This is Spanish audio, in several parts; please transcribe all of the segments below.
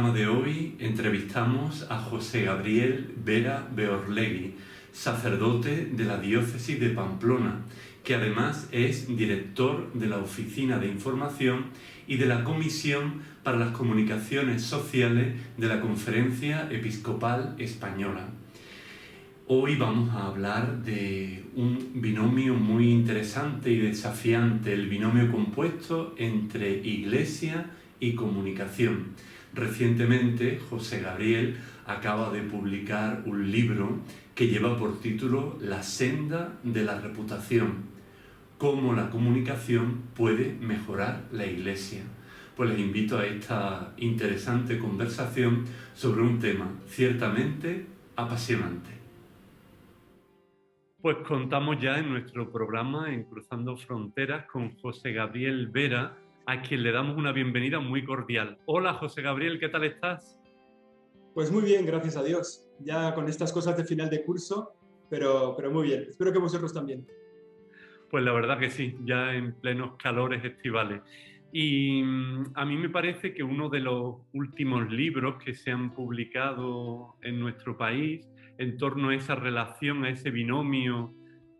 programa de hoy entrevistamos a José Gabriel Vera Beorlegui, sacerdote de la diócesis de Pamplona, que además es director de la Oficina de Información y de la Comisión para las Comunicaciones Sociales de la Conferencia Episcopal Española. Hoy vamos a hablar de un binomio muy interesante y desafiante, el binomio compuesto entre Iglesia y comunicación. Recientemente, José Gabriel acaba de publicar un libro que lleva por título La senda de la reputación, cómo la comunicación puede mejorar la Iglesia. Pues les invito a esta interesante conversación sobre un tema ciertamente apasionante. Pues contamos ya en nuestro programa en Cruzando Fronteras con José Gabriel Vera, a quien le damos una bienvenida muy cordial. Hola José Gabriel, ¿qué tal estás? Pues muy bien, gracias a Dios. Ya con estas cosas de final de curso, pero muy bien. Espero que vosotros también. Pues la verdad que sí, ya en plenos calores estivales. Y a mí me parece que uno de los últimos libros que se han publicado en nuestro país en torno a esa relación, a ese binomio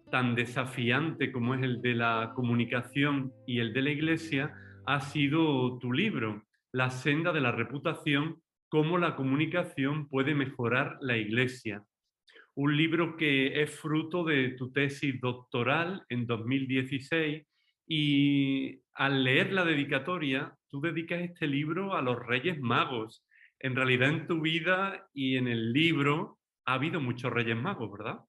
tan desafiante como es el de la comunicación y el de la Iglesia, ha sido tu libro, La senda de la reputación, cómo la comunicación puede mejorar la Iglesia. Un libro que es fruto de tu tesis doctoral en 2016 y al leer la dedicatoria, tú dedicas este libro a los Reyes Magos. En realidad en tu vida y en el libro ha habido muchos Reyes Magos, ¿verdad?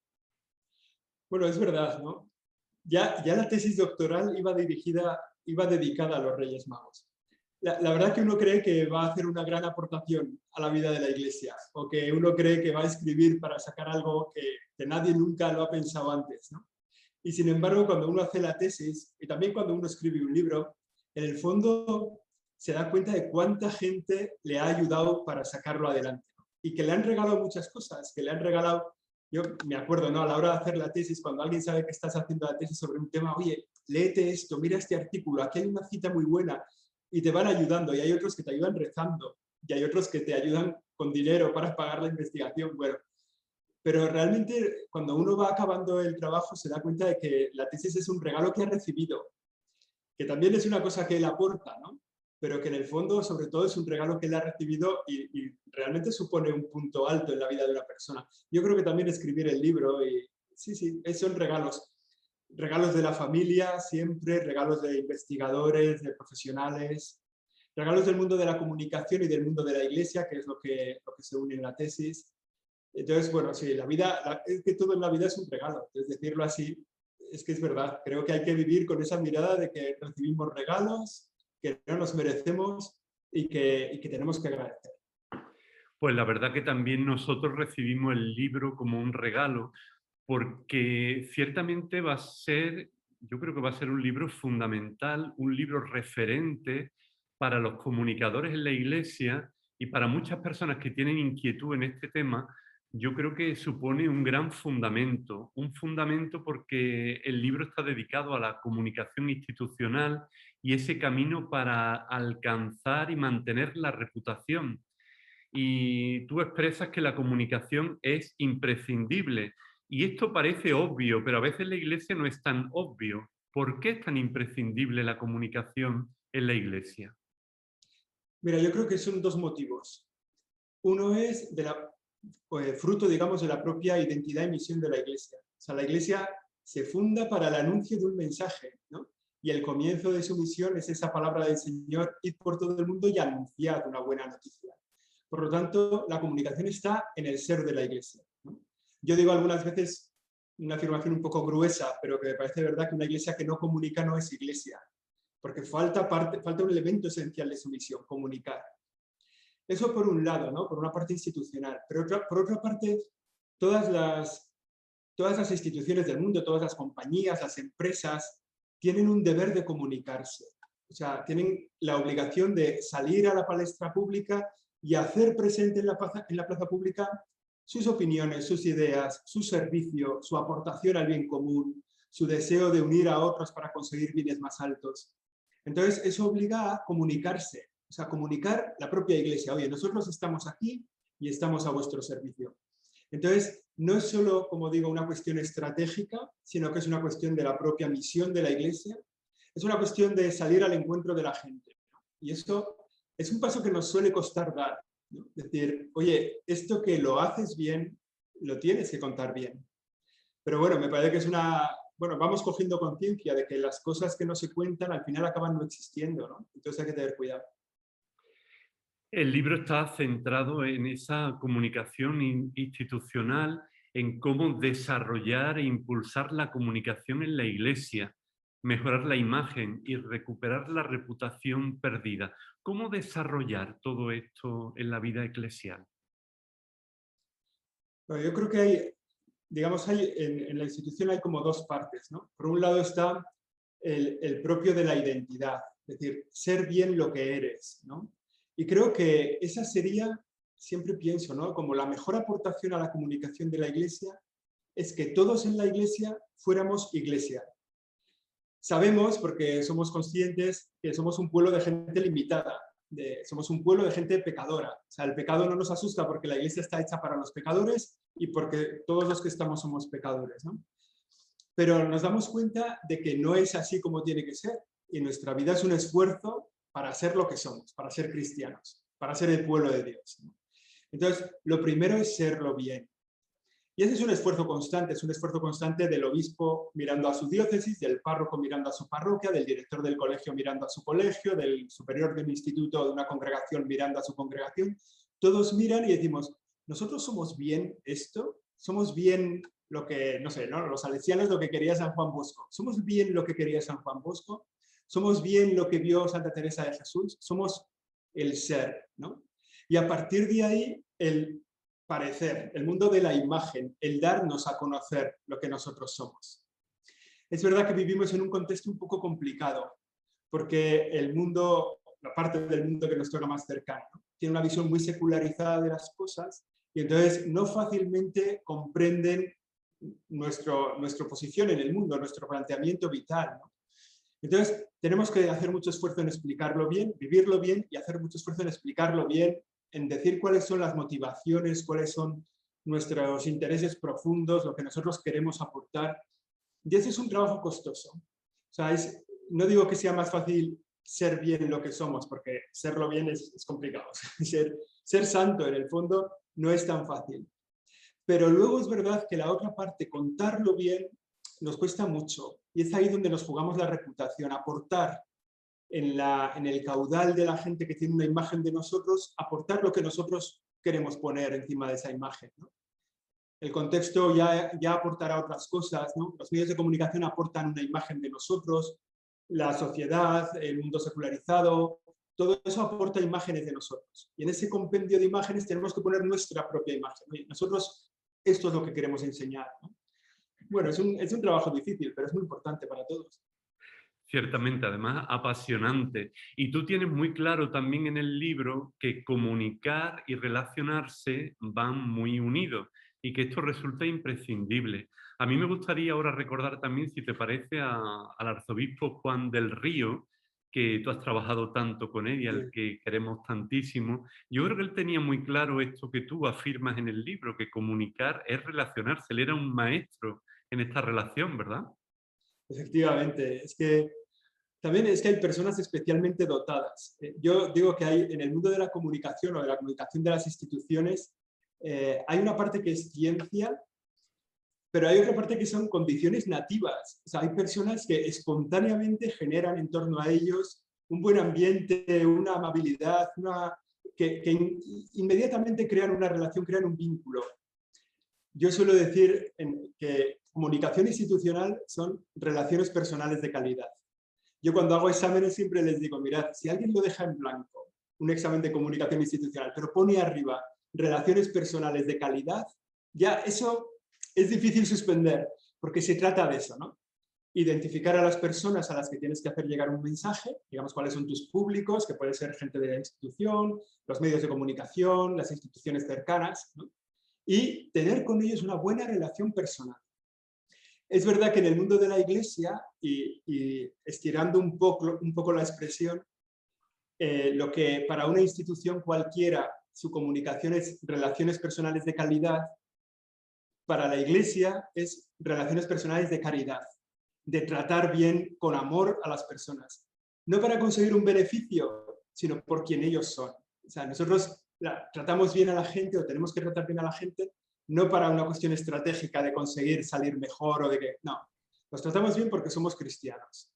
Bueno, es verdad, ¿no? Ya la tesis doctoral iba dedicada a los Reyes Magos. La verdad que uno cree que va a hacer una gran aportación a la vida de la Iglesia, o que uno cree que va a escribir para sacar algo que nadie nunca lo ha pensado antes, ¿no? Y sin embargo, cuando uno hace la tesis, y también cuando uno escribe un libro, en el fondo se da cuenta de cuánta gente le ha ayudado para sacarlo adelante, ¿no? Y que le han regalado muchas cosas, que le han regalado, yo me acuerdo, ¿no? A la hora de hacer la tesis, cuando alguien sabe que estás haciendo la tesis sobre un tema, oye, léete esto, mira este artículo, aquí hay una cita muy buena, y te van ayudando, y hay otros que te ayudan rezando, y hay otros que te ayudan con dinero para pagar la investigación, bueno. Pero realmente cuando uno va acabando el trabajo se da cuenta de que la tesis es un regalo que ha recibido, que también es una cosa que él aporta, ¿no? Pero que en el fondo sobre todo es un regalo que él ha recibido y realmente supone un punto alto en la vida de una persona. Yo creo que también escribir el libro, y sí, son regalos. Regalos de la familia siempre, regalos de investigadores, de profesionales, regalos del mundo de la comunicación y del mundo de la Iglesia, que es lo que se une en la tesis. Entonces, bueno, sí, es que todo en la vida es un regalo, es decirlo así, es que es verdad. Creo que hay que vivir con esa mirada de que recibimos regalos, que no nos merecemos y que tenemos que agradecer. Pues la verdad que también nosotros recibimos el libro como un regalo, porque ciertamente va a ser, yo creo que va a ser un libro fundamental, un libro referente para los comunicadores en la Iglesia y para muchas personas que tienen inquietud en este tema. Yo creo que supone un fundamento porque el libro está dedicado a la comunicación institucional y ese camino para alcanzar y mantener la reputación. Y tú expresas que la comunicación es imprescindible. Y esto parece obvio, pero a veces la Iglesia no es tan obvio. ¿Por qué es tan imprescindible la comunicación en la Iglesia? Mira, yo creo que son dos motivos. Uno es fruto, digamos, de la propia identidad y misión de la Iglesia. O sea, la Iglesia se funda para el anuncio de un mensaje, ¿no? Y el comienzo de su misión es esa palabra del Señor: id por todo el mundo y anunciad una buena noticia. Por lo tanto, la comunicación está en el ser de la Iglesia, ¿no? Yo digo algunas veces una afirmación un poco gruesa, pero que me parece verdad, que una Iglesia que no comunica no es Iglesia, porque falta un elemento esencial de su misión: comunicar. Eso por un lado, ¿no? Por una parte institucional. Pero por otra parte, todas las instituciones del mundo, todas las compañías, las empresas, tienen un deber de comunicarse. O sea, tienen la obligación de salir a la palestra pública y hacer presente en la plaza pública sus opiniones, sus ideas, su servicio, su aportación al bien común, su deseo de unir a otros para conseguir bienes más altos. Entonces, eso obliga a comunicarse. O sea, comunicar la propia iglesia. Oye, nosotros estamos aquí y estamos a vuestro servicio. Entonces, no es solo, como digo, una cuestión estratégica, sino que es una cuestión de la propia misión de la iglesia. Es una cuestión de salir al encuentro de la gente, ¿no? Y esto es un paso que nos suele costar dar, ¿no? Decir, oye, esto que lo haces bien, lo tienes que contar bien. Pero bueno, me parece que es una... Bueno, vamos cogiendo conciencia de que las cosas que no se cuentan al final acaban no existiendo, ¿no? Entonces hay que tener cuidado. El libro está centrado en esa comunicación institucional, en cómo desarrollar e impulsar la comunicación en la Iglesia, mejorar la imagen y recuperar la reputación perdida. ¿Cómo desarrollar todo esto en la vida eclesial? Bueno, yo creo que hay, digamos, en la institución hay como dos partes, ¿no? Por un lado está el propio de la identidad, es decir, ser bien lo que eres, ¿no? Y creo que esa sería, siempre pienso, ¿no? Como la mejor aportación a la comunicación de la Iglesia es que todos en la Iglesia fuéramos Iglesia. Sabemos, porque somos conscientes, que somos un pueblo de gente limitada, somos un pueblo de gente pecadora. O sea, el pecado no nos asusta porque la Iglesia está hecha para los pecadores y porque todos los que estamos somos pecadores, ¿no? Pero nos damos cuenta de que no es así como tiene que ser. Y nuestra vida es un esfuerzo para ser lo que somos, para ser cristianos, para ser el pueblo de Dios, ¿no? Entonces, lo primero es serlo bien. Y ese es un esfuerzo constante del obispo mirando a su diócesis, del párroco mirando a su parroquia, del director del colegio mirando a su colegio, del superior de un instituto o de una congregación mirando a su congregación. Todos miran y decimos, ¿nosotros somos bien esto? ¿Somos bien lo que, no sé, ¿no? Los salesianos lo que quería San Juan Bosco? ¿Somos bien lo que quería San Juan Bosco? ¿Somos bien lo que vio Santa Teresa de Jesús? Somos el ser, ¿no? Y a partir de ahí, el parecer, el mundo de la imagen, el darnos a conocer lo que nosotros somos. Es verdad que vivimos en un contexto un poco complicado, porque el mundo, la parte del mundo que nos toca más cercano, ¿no? Tiene una visión muy secularizada de las cosas y entonces no fácilmente comprenden nuestra posición en el mundo, nuestro planteamiento vital, ¿no? Entonces tenemos que hacer mucho esfuerzo en explicarlo bien, vivirlo bien y hacer mucho esfuerzo en explicarlo bien, en decir cuáles son las motivaciones, cuáles son nuestros intereses profundos, lo que nosotros queremos aportar. Y ese es un trabajo costoso. O sea, no digo que sea más fácil ser bien lo que somos, porque serlo bien es complicado. Ser santo, en el fondo, no es tan fácil. Pero luego es verdad que la otra parte, contarlo bien, nos cuesta mucho. Y es ahí donde nos jugamos la reputación, aportar en el caudal de la gente que tiene una imagen de nosotros, aportar lo que nosotros queremos poner encima de esa imagen, ¿no? El contexto ya aportará otras cosas, ¿no? Los medios de comunicación aportan una imagen de nosotros, la sociedad, el mundo secularizado, todo eso aporta imágenes de nosotros. Y en ese compendio de imágenes tenemos que poner nuestra propia imagen. Nosotros, esto es lo que queremos enseñar, ¿no? Bueno, es un trabajo difícil, pero es muy importante para todos. Ciertamente, además apasionante. Y tú tienes muy claro también en el libro que comunicar y relacionarse van muy unidos y que esto resulta imprescindible. A mí me gustaría ahora recordar también, si te parece, al arzobispo Juan del Río, que tú has trabajado tanto con él y al que queremos tantísimo. Yo creo que él tenía muy claro esto que tú afirmas en el libro, que comunicar es relacionarse. Él era un maestro en esta relación, ¿verdad? Efectivamente, también es que hay personas especialmente dotadas. Yo digo que hay en el mundo de la comunicación o de la comunicación de las instituciones, hay una parte que es ciencia, pero hay otra parte que son condiciones nativas. O sea, hay personas que espontáneamente generan en torno a ellos un buen ambiente, una amabilidad, que inmediatamente crean una relación, crean un vínculo. Yo suelo decir que comunicación institucional son relaciones personales de calidad. Yo cuando hago exámenes siempre les digo, mirad, si alguien lo deja en blanco, un examen de comunicación institucional, pero pone arriba relaciones personales de calidad, ya eso es difícil suspender, porque se trata de eso, ¿no? Identificar a las personas a las que tienes que hacer llegar un mensaje, digamos cuáles son tus públicos, que puede ser gente de la institución, los medios de comunicación, las instituciones cercanas, ¿no? Y tener con ellos una buena relación personal. Es verdad que en el mundo de la iglesia, y estirando un poco la expresión, lo que para una institución cualquiera su comunicación es relaciones personales de calidad, para la Iglesia es relaciones personales de caridad, de tratar bien con amor a las personas. No para conseguir un beneficio, sino por quien ellos son. O sea, nosotros tratamos bien a la gente o tenemos que tratar bien a la gente, no para una cuestión estratégica de conseguir salir mejor o de que... No, los tratamos bien porque somos cristianos,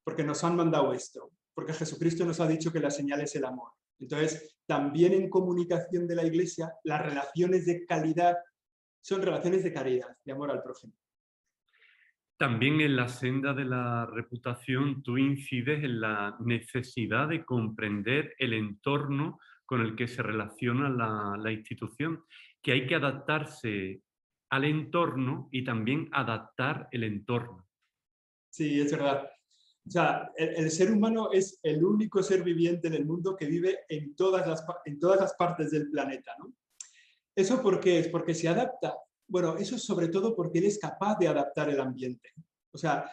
porque nos han mandado esto, porque Jesucristo nos ha dicho que la señal es el amor. Entonces, también en comunicación de la Iglesia, las relaciones de calidad son relaciones de caridad, de amor al prójimo. También en la senda de la reputación tú incides en la necesidad de comprender el entorno con el que se relaciona la institución, que hay que adaptarse al entorno y también adaptar el entorno. Sí, es verdad. O sea, el ser humano es el único ser viviente en el mundo que vive en todas las partes del planeta, ¿no? ¿Eso por qué es? Porque se adapta. Bueno, eso es sobre todo porque él es capaz de adaptar el ambiente. O sea,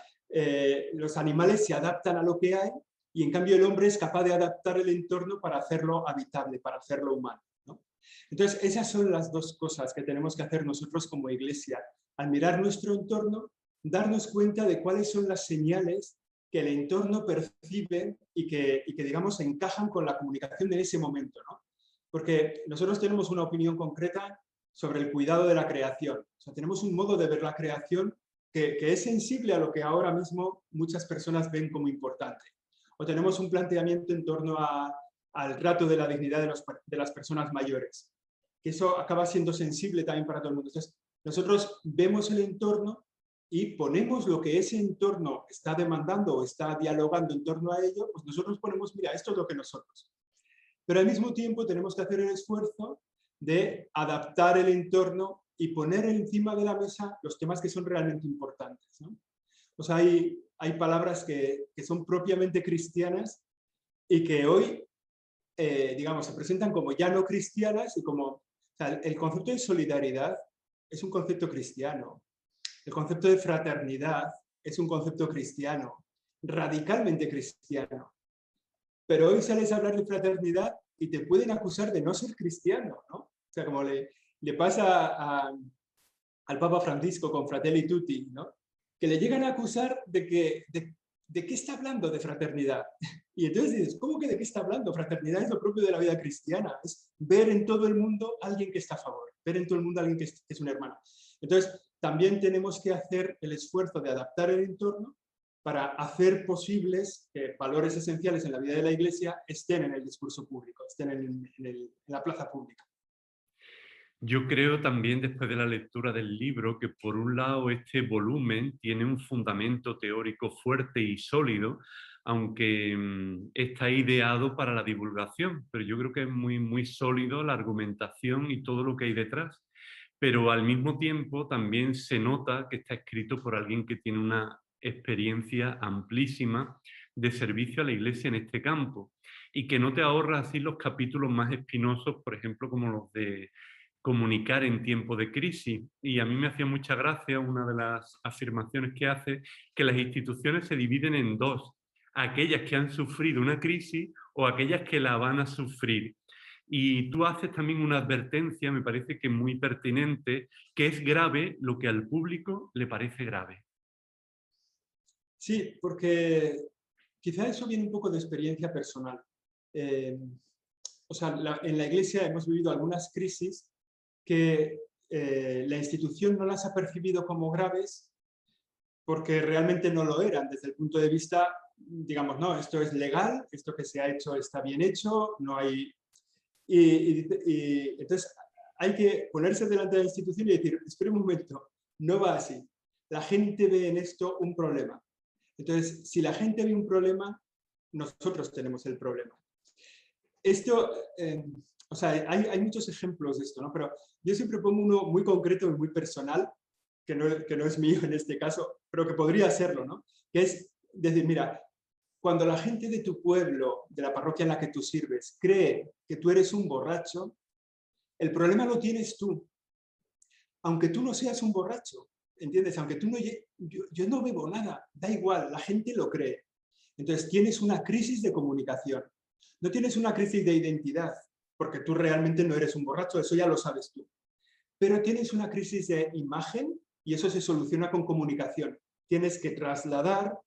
los animales se adaptan a lo que hay y en cambio el hombre es capaz de adaptar el entorno para hacerlo habitable, para hacerlo humano, ¿no? Entonces, esas son las dos cosas que tenemos que hacer nosotros como Iglesia. Al mirar nuestro entorno, darnos cuenta de cuáles son las señales que el entorno percibe y que digamos, encajan con la comunicación en ese momento, ¿no? Porque nosotros tenemos una opinión concreta sobre el cuidado de la creación. O sea, tenemos un modo de ver la creación que es sensible a lo que ahora mismo muchas personas ven como importante. O tenemos un planteamiento en torno al trato de la dignidad de las personas mayores, que eso acaba siendo sensible también para todo el mundo. Entonces, nosotros vemos el entorno y ponemos lo que ese entorno está demandando o está dialogando en torno a ello, pues nosotros ponemos, mira, esto es lo que nosotros. Pero al mismo tiempo tenemos que hacer el esfuerzo de adaptar el entorno y poner encima de la mesa los temas que son realmente importantes, ¿no? O sea, hay palabras que son propiamente cristianas y que hoy, digamos, se presentan como ya no cristianas y como... O sea, el concepto de solidaridad es un concepto cristiano. El concepto de fraternidad es un concepto cristiano, radicalmente cristiano. Pero hoy sales a hablar de fraternidad y te pueden acusar de no ser cristiano, ¿no? O sea, como le pasa al Papa Francisco con Fratelli Tutti, ¿no? Que le llegan a acusar de qué está hablando de fraternidad. Y entonces dices, ¿cómo que de qué está hablando? Fraternidad es lo propio de la vida cristiana, es ver en todo el mundo a alguien que está a favor, ver en todo el mundo a alguien que es un hermano. Entonces, también tenemos que hacer el esfuerzo de adaptar el entorno para hacer posibles que valores esenciales en la vida de la Iglesia estén en el discurso público, estén en la plaza pública. Yo creo también, después de la lectura del libro, que por un lado este volumen tiene un fundamento teórico fuerte y sólido, aunque está ideado para la divulgación, pero yo creo que es muy, muy sólido la argumentación y todo lo que hay detrás. Pero al mismo tiempo también se nota que está escrito por alguien que tiene una experiencia amplísima de servicio a la Iglesia en este campo y que no te ahorra así los capítulos más espinosos, por ejemplo, como los de comunicar en tiempo de crisis. Y a mí me hacía mucha gracia una de las afirmaciones que hace, que las instituciones se dividen en dos: aquellas que han sufrido una crisis o aquellas que la van a sufrir. Y tú haces también una advertencia, me parece que muy pertinente, que es grave lo que al público le parece grave. Sí, porque quizá eso viene un poco de experiencia personal. O sea, en la Iglesia hemos vivido algunas crisis que la institución no las ha percibido como graves porque realmente no lo eran desde el punto de vista, digamos, no, esto es legal, esto que se ha hecho está bien hecho, no hay... Y entonces hay que ponerse delante de la institución y decir, espera un momento, no va así. La gente ve en esto un problema. Entonces, si la gente ve un problema, nosotros tenemos el problema. Esto, o sea, hay muchos ejemplos de esto, ¿no? Pero yo siempre pongo uno muy concreto y muy personal, que no es mío en este caso, pero que podría serlo, ¿no? Que es decir, mira, cuando la gente de tu pueblo, de la parroquia en la que tú sirves, cree que tú eres un borracho, el problema lo tienes tú. Aunque tú no seas un borracho, ¿entiendes? Aunque tú no... Yo no bebo nada, da igual, la gente lo cree. Entonces tienes una crisis de comunicación. No tienes una crisis de identidad, porque tú realmente no eres un borracho, eso ya lo sabes tú. Pero tienes una crisis de imagen y eso se soluciona con comunicación. Tienes que trasladar,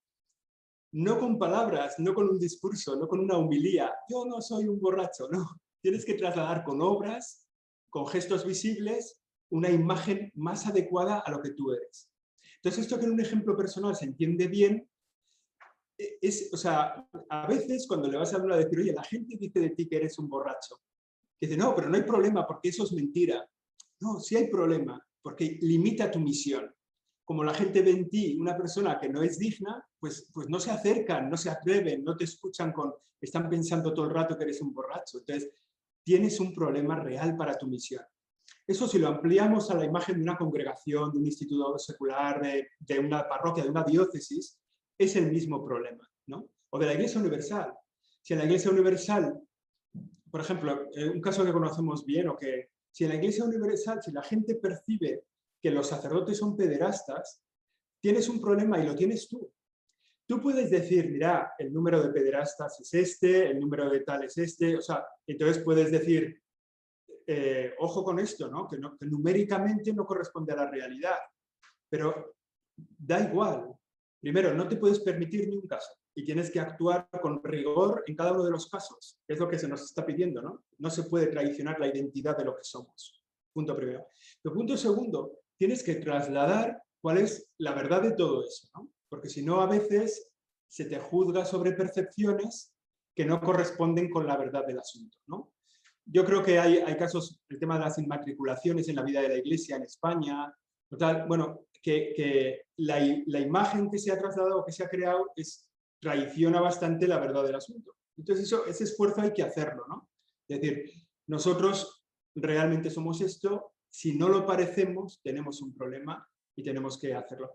no con palabras, no con un discurso, no con una homilía, yo no soy un borracho, no. Tienes que trasladar con obras, con gestos visibles, una imagen más adecuada a lo que tú eres. Entonces, esto que en un ejemplo personal se entiende bien, o sea, a veces cuando le vas a hablar, a decir, oye, la gente dice de ti que eres un borracho, que dice, no, pero no hay problema porque eso es mentira. No, sí hay problema, porque limita tu misión. Como la gente ve en ti una persona que no es digna, pues no se acercan, no se atreven, no te escuchan, están pensando todo el rato que eres un borracho. Entonces, tienes un problema real para tu misión. Eso si lo ampliamos a la imagen de una congregación, de un instituto secular, de una parroquia, de una diócesis, es el mismo problema, ¿no? O de la Iglesia Universal. Si en la Iglesia Universal, por ejemplo, un caso que conocemos bien, o que si en la Iglesia Universal, si la gente percibe que los sacerdotes son pederastas, tienes un problema y lo tienes tú. Tú puedes decir, mira, el número de pederastas es este, el número de tal es este, o sea, entonces puedes decir, ojo con esto, ¿no? Que numéricamente no corresponde a la realidad, pero da igual. Primero, no te puedes permitir ni un caso y tienes que actuar con rigor en cada uno de los casos, que es lo que se nos está pidiendo, ¿no? No se puede traicionar la identidad de lo que somos. Punto primero. Pero punto segundo, tienes que trasladar cuál es la verdad de todo eso, ¿no? Porque si no, a veces se te juzga sobre percepciones que no corresponden con la verdad del asunto, ¿no? Yo creo que hay casos, el tema de las inmatriculaciones en la vida de la Iglesia en España, total, bueno, que la imagen que se ha trasladado, que se ha creado, traiciona bastante la verdad del asunto. Entonces, ese esfuerzo hay que hacerlo, ¿no? Es decir, nosotros realmente somos esto, si no lo parecemos, tenemos un problema y tenemos que hacerlo.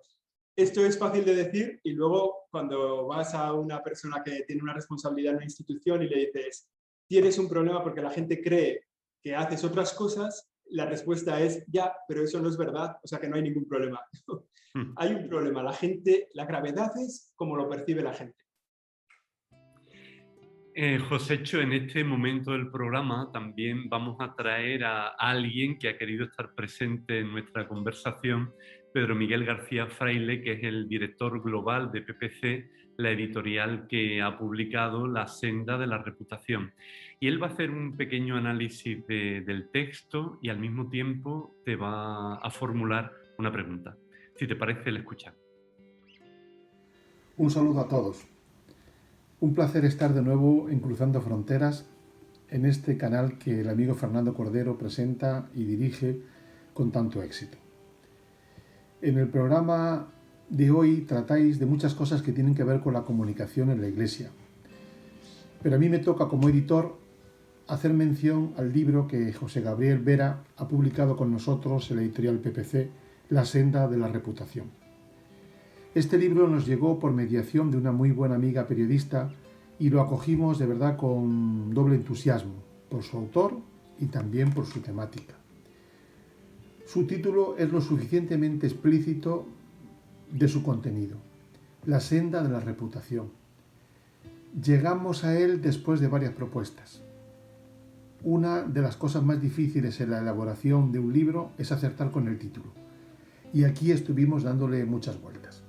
Esto es fácil de decir y luego cuando vas a una persona que tiene una responsabilidad en una institución y le dices, tienes un problema porque la gente cree que haces otras cosas, la respuesta es, ya, pero eso no es verdad, o sea que no hay ningún problema. Hay un problema, la gravedad es como lo percibe la gente. Josécho, en este momento del programa también vamos a traer a alguien que ha querido estar presente en nuestra conversación, Pedro Miguel García Fraile, que es el director global de PPC, la editorial que ha publicado La senda de la reputación. Y él va a hacer un pequeño análisis del texto y al mismo tiempo te va a formular una pregunta. Si te parece, le escuchamos. Un saludo a todos. Un placer estar de nuevo en Cruzando Fronteras, en este canal que el amigo Fernando Cordero presenta y dirige con tanto éxito. En el programa de hoy tratáis de muchas cosas que tienen que ver con la comunicación en la Iglesia. Pero a mí me toca como editor hacer mención al libro que José Gabriel Vera ha publicado con nosotros en la editorial PPC, La senda de la reputación. Este libro nos llegó por mediación de una muy buena amiga periodista y lo acogimos de verdad con doble entusiasmo, por su autor y también por su temática. Su título es lo suficientemente explícito de su contenido, La senda de la reputación. Llegamos a él después de varias propuestas. Una de las cosas más difíciles en la elaboración de un libro es acertar con el título, y aquí estuvimos dándole muchas vueltas.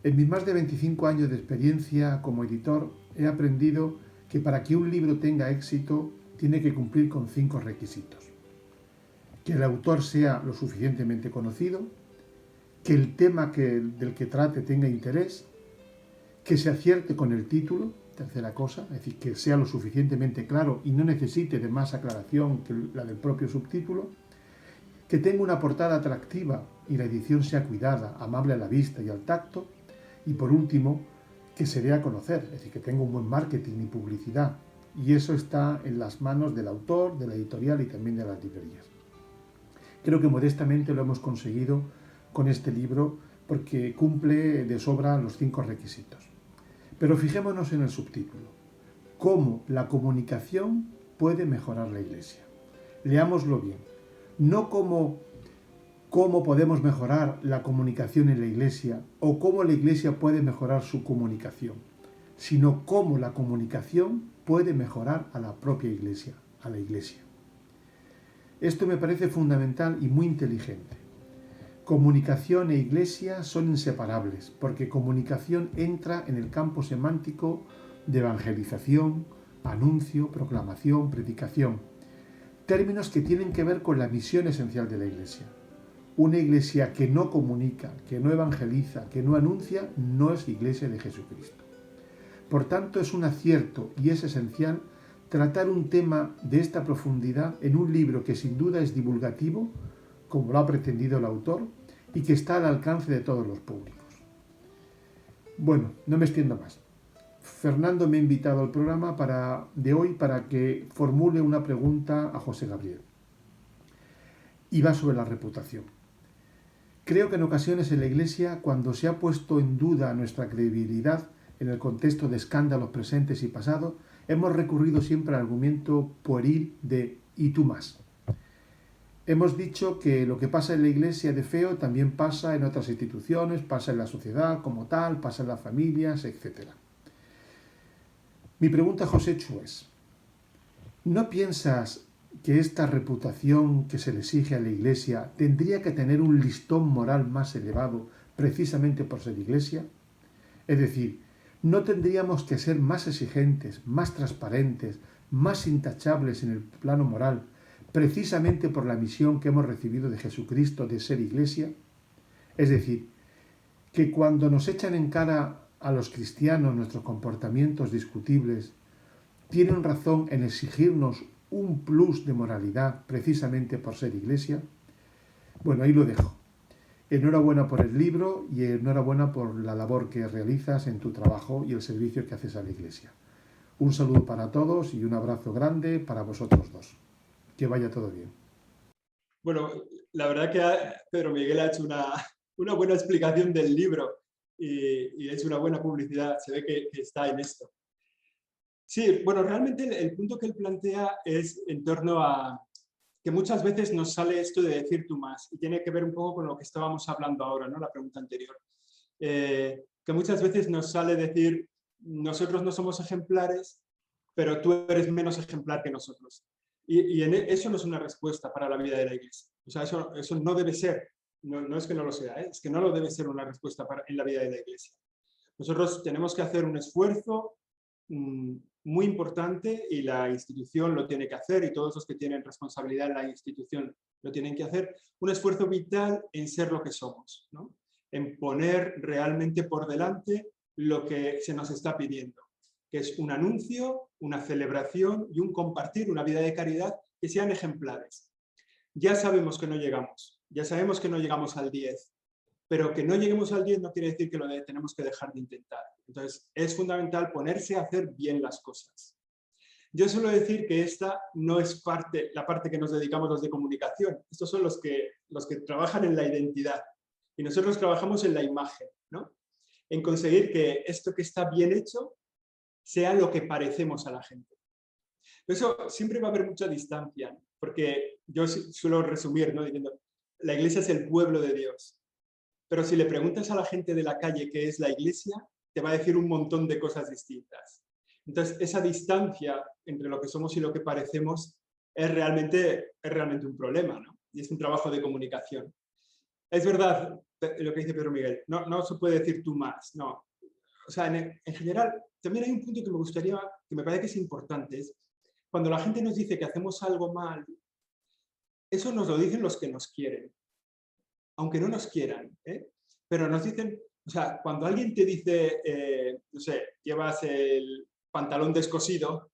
En mis más de 25 años de experiencia como editor he aprendido que para que un libro tenga éxito tiene que cumplir con 5 requisitos. Que el autor sea lo suficientemente conocido, que el tema del que trate tenga interés, que se acierte con el título, tercera cosa, es decir, que sea lo suficientemente claro y no necesite de más aclaración que la del propio subtítulo, que tenga una portada atractiva y la edición sea cuidada, amable a la vista y al tacto, y por último, que se dé a conocer, es decir, que tenga un buen marketing y publicidad. Y eso está en las manos del autor, de la editorial y también de las librerías. Creo que modestamente lo hemos conseguido con este libro porque cumple de sobra los 5 requisitos. Pero fijémonos en el subtítulo. ¿Cómo la comunicación puede mejorar la Iglesia? Leámoslo bien. No como cómo podemos mejorar la comunicación en la Iglesia o cómo la Iglesia puede mejorar su comunicación. sino cómo la comunicación puede mejorar a la propia Iglesia, a la Iglesia. Esto me parece fundamental y muy inteligente. Comunicación e Iglesia son inseparables, porque comunicación entra en el campo semántico de evangelización, anuncio, proclamación, predicación, términos que tienen que ver con la misión esencial de la Iglesia. Una Iglesia que no comunica, que no evangeliza, que no anuncia, no es Iglesia de Jesucristo. Por tanto, es un acierto y es esencial tratar un tema de esta profundidad en un libro que sin duda es divulgativo, como lo ha pretendido el autor, y que está al alcance de todos los públicos. Bueno, no me extiendo más. Fernando me ha invitado al programa de hoy para que formule una pregunta a José Gabriel. Y va sobre la reputación. Creo que en ocasiones en la Iglesia, cuando se ha puesto en duda nuestra credibilidad en el contexto de escándalos presentes y pasados, hemos recurrido siempre al argumento pueril de «y tú más». Hemos dicho que lo que pasa en la Iglesia de feo también pasa en otras instituciones, pasa en la sociedad como tal, pasa en las familias, etc. Mi pregunta, José Chu, es: ¿no piensas que esta reputación que se le exige a la Iglesia tendría que tener un listón moral más elevado precisamente por ser Iglesia? Es decir, ¿no tendríamos que ser más exigentes, más transparentes, más intachables en el plano moral, precisamente por la misión que hemos recibido de Jesucristo de ser Iglesia? Es decir, que cuando nos echan en cara a los cristianos nuestros comportamientos discutibles, tienen razón en exigirnos un plus de moralidad precisamente por ser Iglesia. Bueno, ahí lo dejo. Enhorabuena por el libro y enhorabuena por la labor que realizas en tu trabajo y el servicio que haces a la Iglesia. Un saludo para todos y un abrazo grande para vosotros dos. Que vaya todo bien. Bueno, la verdad que Pedro Miguel ha hecho una buena explicación del libro y ha hecho una buena publicidad. Se ve que está en esto. Sí, bueno, realmente el punto que él plantea es en torno a que muchas veces nos sale esto de decir tú más, y tiene que ver un poco con lo que estábamos hablando ahora, ¿no? La pregunta anterior. Que muchas veces nos sale decir, nosotros no somos ejemplares, pero tú eres menos ejemplar que nosotros. Y eso no es una respuesta para la vida de la Iglesia. O sea, eso no debe ser, no es que no lo sea, es que no lo debe ser una respuesta en la vida de la Iglesia. Nosotros tenemos que hacer un esfuerzo muy importante y la institución lo tiene que hacer y todos los que tienen responsabilidad en la institución lo tienen que hacer, un esfuerzo vital en ser lo que somos, ¿no? En poner realmente por delante lo que se nos está pidiendo, que es un anuncio, una celebración y un compartir, una vida de caridad que sean ejemplares. Ya sabemos que no llegamos al 10, pero que no lleguemos al 10 no quiere decir que tenemos que dejar de intentar. Entonces, es fundamental ponerse a hacer bien las cosas. Yo suelo decir que esta no es la parte que nos dedicamos los de comunicación. Estos son los que trabajan en la identidad. Y nosotros trabajamos en la imagen, ¿no? En conseguir que esto que está bien hecho sea lo que parecemos a la gente. Eso siempre va a haber mucha distancia, porque yo suelo resumir, ¿no? Diciendo, la Iglesia es el pueblo de Dios. Pero si le preguntas a la gente de la calle qué es la Iglesia, te va a decir un montón de cosas distintas. Entonces, esa distancia entre lo que somos y lo que parecemos es realmente un problema, ¿no? Y es un trabajo de comunicación. Es verdad lo que dice Pedro Miguel, no se puede decir tú más, no. O sea, en general, también hay un punto que me parece que es importante, es cuando la gente nos dice que hacemos algo mal, eso nos lo dicen los que nos quieren, aunque no nos quieran, ¿eh? Pero nos dicen, o sea, cuando alguien te dice, no sé, llevas el pantalón descosido,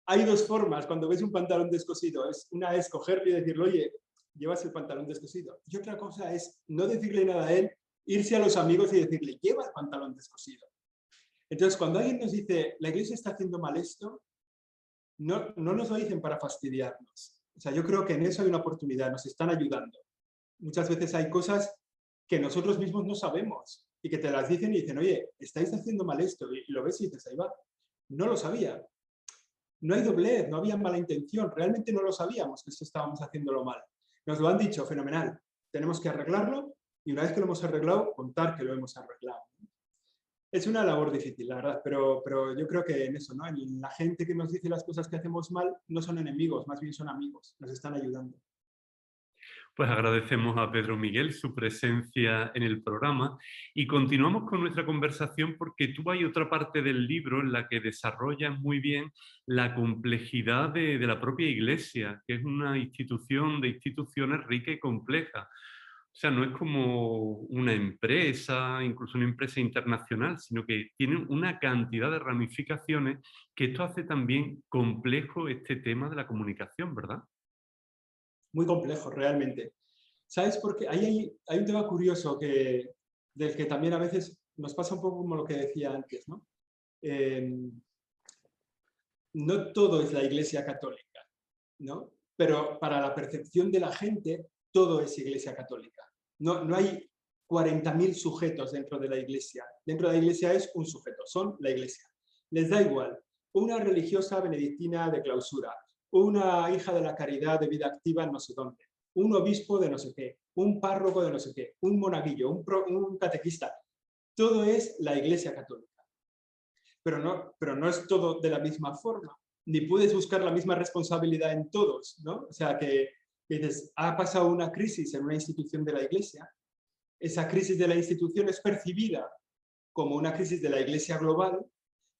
hay dos formas cuando ves un pantalón descosido. Una es cogerle y decirle, oye, llevas el pantalón descosido. Y otra cosa es no decirle nada a él, irse a los amigos y decirle, lleva el pantalón descosido. Entonces, cuando alguien nos dice, la Iglesia está haciendo mal esto, no nos lo dicen para fastidiarnos. O sea, yo creo que en eso hay una oportunidad, nos están ayudando. Muchas veces hay cosas que nosotros mismos no sabemos y que te las dicen y dicen, oye, estáis haciendo mal esto, y lo ves y dices, ahí va, no lo sabía. No hay doblez, no había mala intención, realmente no lo sabíamos que esto estábamos haciéndolo mal. Nos lo han dicho, fenomenal, tenemos que arreglarlo y una vez que lo hemos arreglado, contar que lo hemos arreglado. Es una labor difícil, la verdad, pero yo creo que en eso, ¿no? En la gente que nos dice las cosas que hacemos mal no son enemigos, más bien son amigos, nos están ayudando. Pues agradecemos a Pedro Miguel su presencia en el programa y continuamos con nuestra conversación porque tú hay otra parte del libro en la que desarrollas muy bien la complejidad de la propia Iglesia, que es una institución de instituciones rica y compleja. O sea, no es como una empresa, incluso una empresa internacional, sino que tiene una cantidad de ramificaciones que esto hace también complejo este tema de la comunicación, ¿verdad? Muy complejo, realmente. ¿Sabes por qué? Hay un tema curioso del que también a veces nos pasa un poco como lo que decía antes, ¿no? No todo es la Iglesia Católica, ¿no? Pero para la percepción de la gente, todo es Iglesia Católica. No hay 40.000 sujetos dentro de la Iglesia. Dentro de la Iglesia es un sujeto, son la Iglesia. Les da igual. Una religiosa benedictina de clausura, una hija de la caridad de vida activa en no sé dónde, un obispo de no sé qué, un párroco de no sé qué, un monaguillo, un catequista. Todo es la Iglesia Católica. Pero no es todo de la misma forma, ni puedes buscar la misma responsabilidad en todos, ¿no? O sea, que dices, ha pasado una crisis en una institución de la Iglesia, esa crisis de la institución es percibida como una crisis de la Iglesia global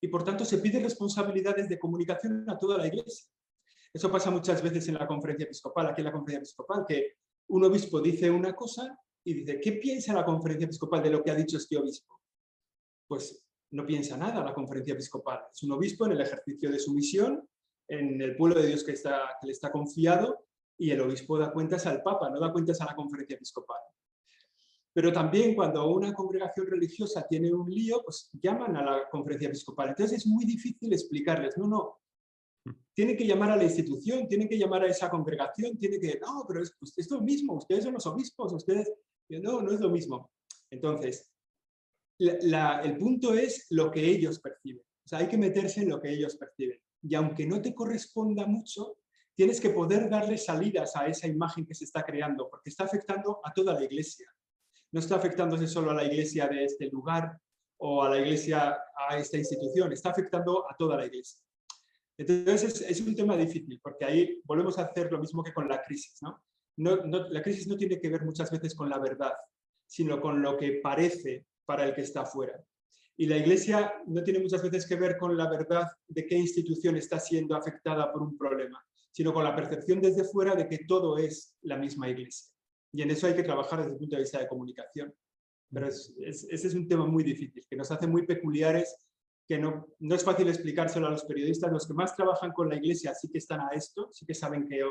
y por tanto se pide responsabilidades de comunicación a toda la Iglesia. Eso pasa muchas veces en la conferencia episcopal, aquí en la conferencia episcopal, que un obispo dice una cosa y dice, ¿qué piensa la conferencia episcopal de lo que ha dicho este obispo? Pues no piensa nada la conferencia episcopal. Es un obispo en el ejercicio de su misión, en el pueblo de Dios que le está confiado, y el obispo da cuentas al Papa, no da cuentas a la conferencia episcopal. Pero también cuando una congregación religiosa tiene un lío, pues llaman a la conferencia episcopal. Entonces es muy difícil explicarles, no, tienen que llamar a la institución, tienen que llamar a esa congregación, no, pero es lo mismo, ustedes son los obispos, no es lo mismo. Entonces, el punto es lo que ellos perciben. O sea, hay que meterse en lo que ellos perciben. Y aunque no te corresponda mucho, tienes que poder darle salidas a esa imagen que se está creando, porque está afectando a toda la iglesia. No está afectándose solo a la iglesia de este lugar o a la iglesia, a esta institución, está afectando a toda la iglesia. Entonces es un tema difícil, porque ahí volvemos a hacer lo mismo que con la crisis, ¿no? La crisis no tiene que ver muchas veces con la verdad, sino con lo que parece para el que está fuera. Y la Iglesia no tiene muchas veces que ver con la verdad de qué institución está siendo afectada por un problema, sino con la percepción desde fuera de que todo es la misma Iglesia. Y en eso hay que trabajar desde el punto de vista de comunicación. Pero ese es un tema muy difícil, que nos hace muy peculiares, que no es fácil explicárselo a los periodistas. Los que más trabajan con la Iglesia sí que están a esto, sí que saben que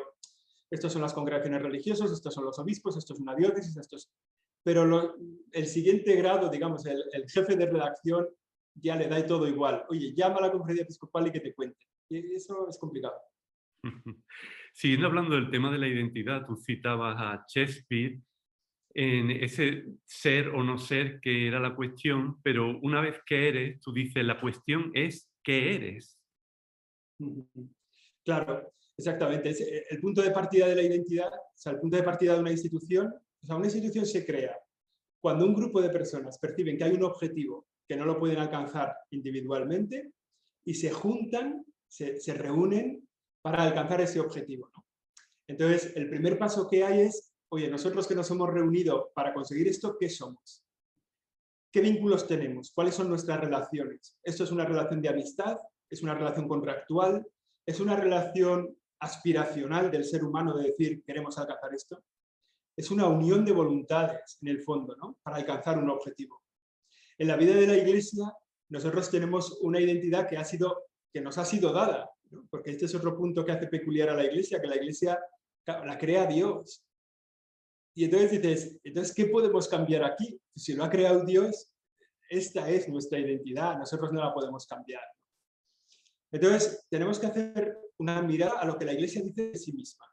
estos son las congregaciones religiosas, estos son los obispos, esto es una diócesis, pero el siguiente grado, digamos, el jefe de redacción ya le da todo igual. Oye, llama a la conferencia episcopal y que te cuente. Y eso es complicado. Siguiendo hablando del tema de la identidad, tú citabas a Shakespeare en ese ser o no ser que era la cuestión, pero una vez que eres, tú dices, la cuestión es qué eres. Claro, exactamente. El punto de partida de la identidad, o sea, el punto de partida de una institución se crea cuando un grupo de personas perciben que hay un objetivo que no lo pueden alcanzar individualmente y se juntan, se reúnen para alcanzar ese objetivo, ¿no? Entonces, el primer paso que hay es, oye, nosotros que nos hemos reunido para conseguir esto, ¿qué somos? ¿Qué vínculos tenemos? ¿Cuáles son nuestras relaciones? ¿Esto es una relación de amistad? ¿Es una relación contractual? ¿Es una relación aspiracional del ser humano de decir, queremos alcanzar esto? Es una unión de voluntades, en el fondo, ¿no? Para alcanzar un objetivo. En la vida de la Iglesia, nosotros tenemos una identidad que nos ha sido dada, ¿no? Porque este es otro punto que hace peculiar a la Iglesia, que la Iglesia la crea Dios. Y entonces dices, ¿qué podemos cambiar aquí? Si lo ha creado Dios, esta es nuestra identidad, nosotros no la podemos cambiar. Entonces, tenemos que hacer una mirada a lo que la Iglesia dice de sí misma.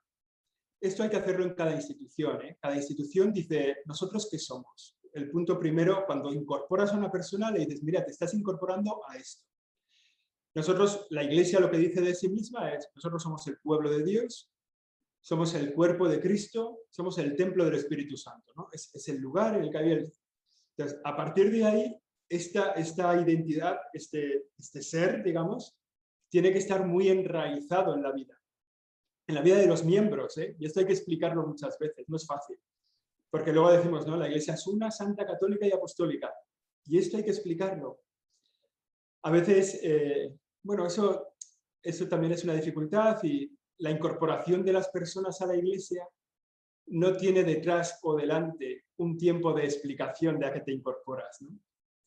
Esto hay que hacerlo en cada institución, ¿eh? Cada institución dice, ¿nosotros qué somos? El punto primero, cuando incorporas a una persona, le dices, mira, te estás incorporando a esto. Nosotros, la Iglesia lo que dice de sí misma es, nosotros somos el pueblo de Dios, somos el cuerpo de Cristo, somos el templo del Espíritu Santo, ¿no? Es el lugar en el que había Entonces, a partir de ahí, esta identidad, este ser, digamos, tiene que estar muy enraizado en la vida de los miembros, ¿eh? Y esto hay que explicarlo muchas veces, no es fácil. Porque luego decimos, no, la Iglesia es una, santa, católica y apostólica. Y esto hay que explicarlo. A veces, bueno, eso también es una dificultad, y la incorporación de las personas a la Iglesia no tiene detrás o delante un tiempo de explicación de a qué te incorporas, ¿no?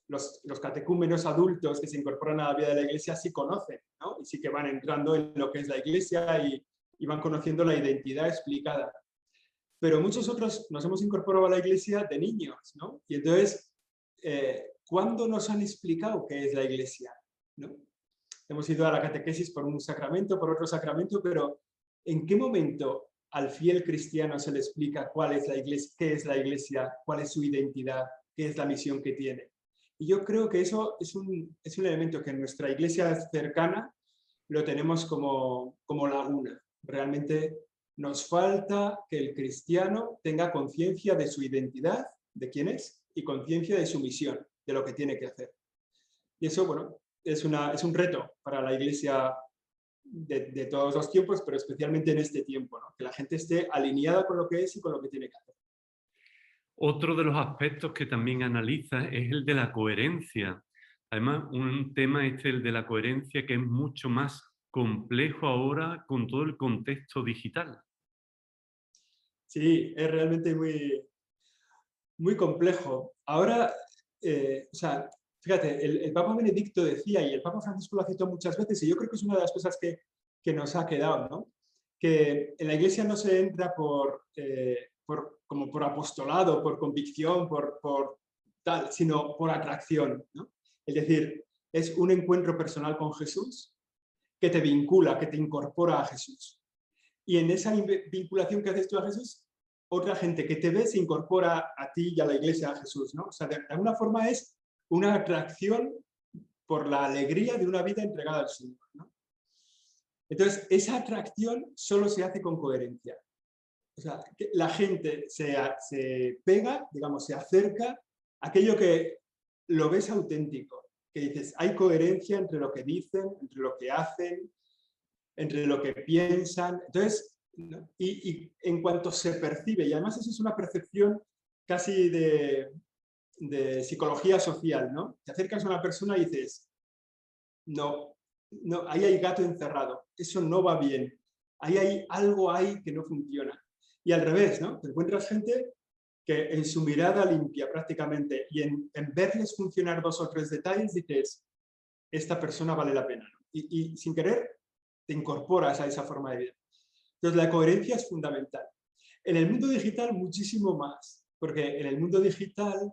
Los catecúmenos adultos que se incorporan a la vida de la Iglesia sí conocen, ¿no? Y sí que van entrando en lo que es la Iglesia y van conociendo la identidad explicada. Pero muchos otros nos hemos incorporado a la Iglesia de niños, ¿no? Y entonces, ¿cuándo nos han explicado qué es la Iglesia? ¿No? Hemos ido a la catequesis por un sacramento, por otro sacramento, pero ¿en qué momento al fiel cristiano se le explica cuál es la Iglesia, qué es la Iglesia, cuál es su identidad, qué es la misión que tiene? Y yo creo que eso es un elemento que en nuestra Iglesia cercana lo tenemos como laguna. Realmente nos falta que el cristiano tenga conciencia de su identidad, de quién es, y conciencia de su misión, de lo que tiene que hacer. Y eso, bueno, es un reto para la Iglesia de todos los tiempos, pero especialmente en este tiempo, ¿no? Que la gente esté alineada con lo que es y con lo que tiene que hacer. Otro de los aspectos que también analiza es el de la coherencia. Además, un tema el de la coherencia, que es mucho más complejo ahora con todo el contexto digital. Sí, es realmente muy, muy complejo. Ahora, o sea, fíjate, el Papa Benedicto decía, y el Papa Francisco lo ha citado muchas veces, y yo creo que es una de las cosas que nos ha quedado, ¿no? Que en la Iglesia no se entra como por apostolado, por convicción, por tal, sino por atracción, ¿no? Es decir, es un encuentro personal con Jesús que te vincula, que te incorpora a Jesús. Y en esa vinculación que haces tú a Jesús, otra gente que te ve se incorpora a ti y a la Iglesia, a Jesús, ¿no? O sea, de alguna forma es una atracción por la alegría de una vida entregada al Señor, ¿no? Entonces, esa atracción solo se hace con coherencia. O sea, que la gente se pega, digamos, se acerca a aquello que lo ves auténtico, que dices, hay coherencia entre lo que dicen, entre lo que hacen, entre lo que piensan. Entonces, y en cuanto se percibe, y además eso es una percepción casi de psicología social, ¿no? Te acercas a una persona y dices, no, ahí hay gato encerrado, eso no va bien, ahí hay algo ahí que no funciona. Y al revés, ¿no? Te encuentras gente que en su mirada limpia prácticamente y en verles funcionar 2 o 3 detalles dices, esta persona vale la pena, ¿no? Y sin querer te incorporas a esa forma de vida. Entonces la coherencia es fundamental. En el mundo digital muchísimo más, porque en el mundo digital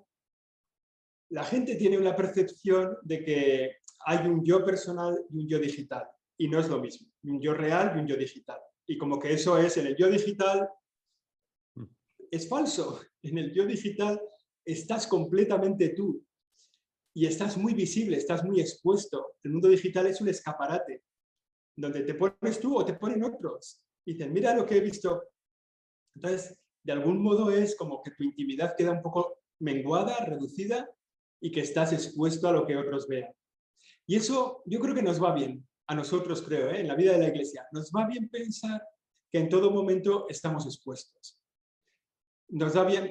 la gente tiene una percepción de que hay un yo personal y un yo digital, y no es lo mismo, un yo real y un yo digital. Y como que eso es, en el yo digital, es falso. En el yo digital estás completamente tú y estás muy visible, estás muy expuesto. El mundo digital es un escaparate donde te pones tú o te ponen otros. Y dicen, mira lo que he visto. Entonces, de algún modo es como que tu intimidad queda un poco menguada, reducida, y que estás expuesto a lo que otros vean. Y eso yo creo que nos va bien, a nosotros creo, en la vida de la Iglesia. Nos va bien pensar que en todo momento estamos expuestos.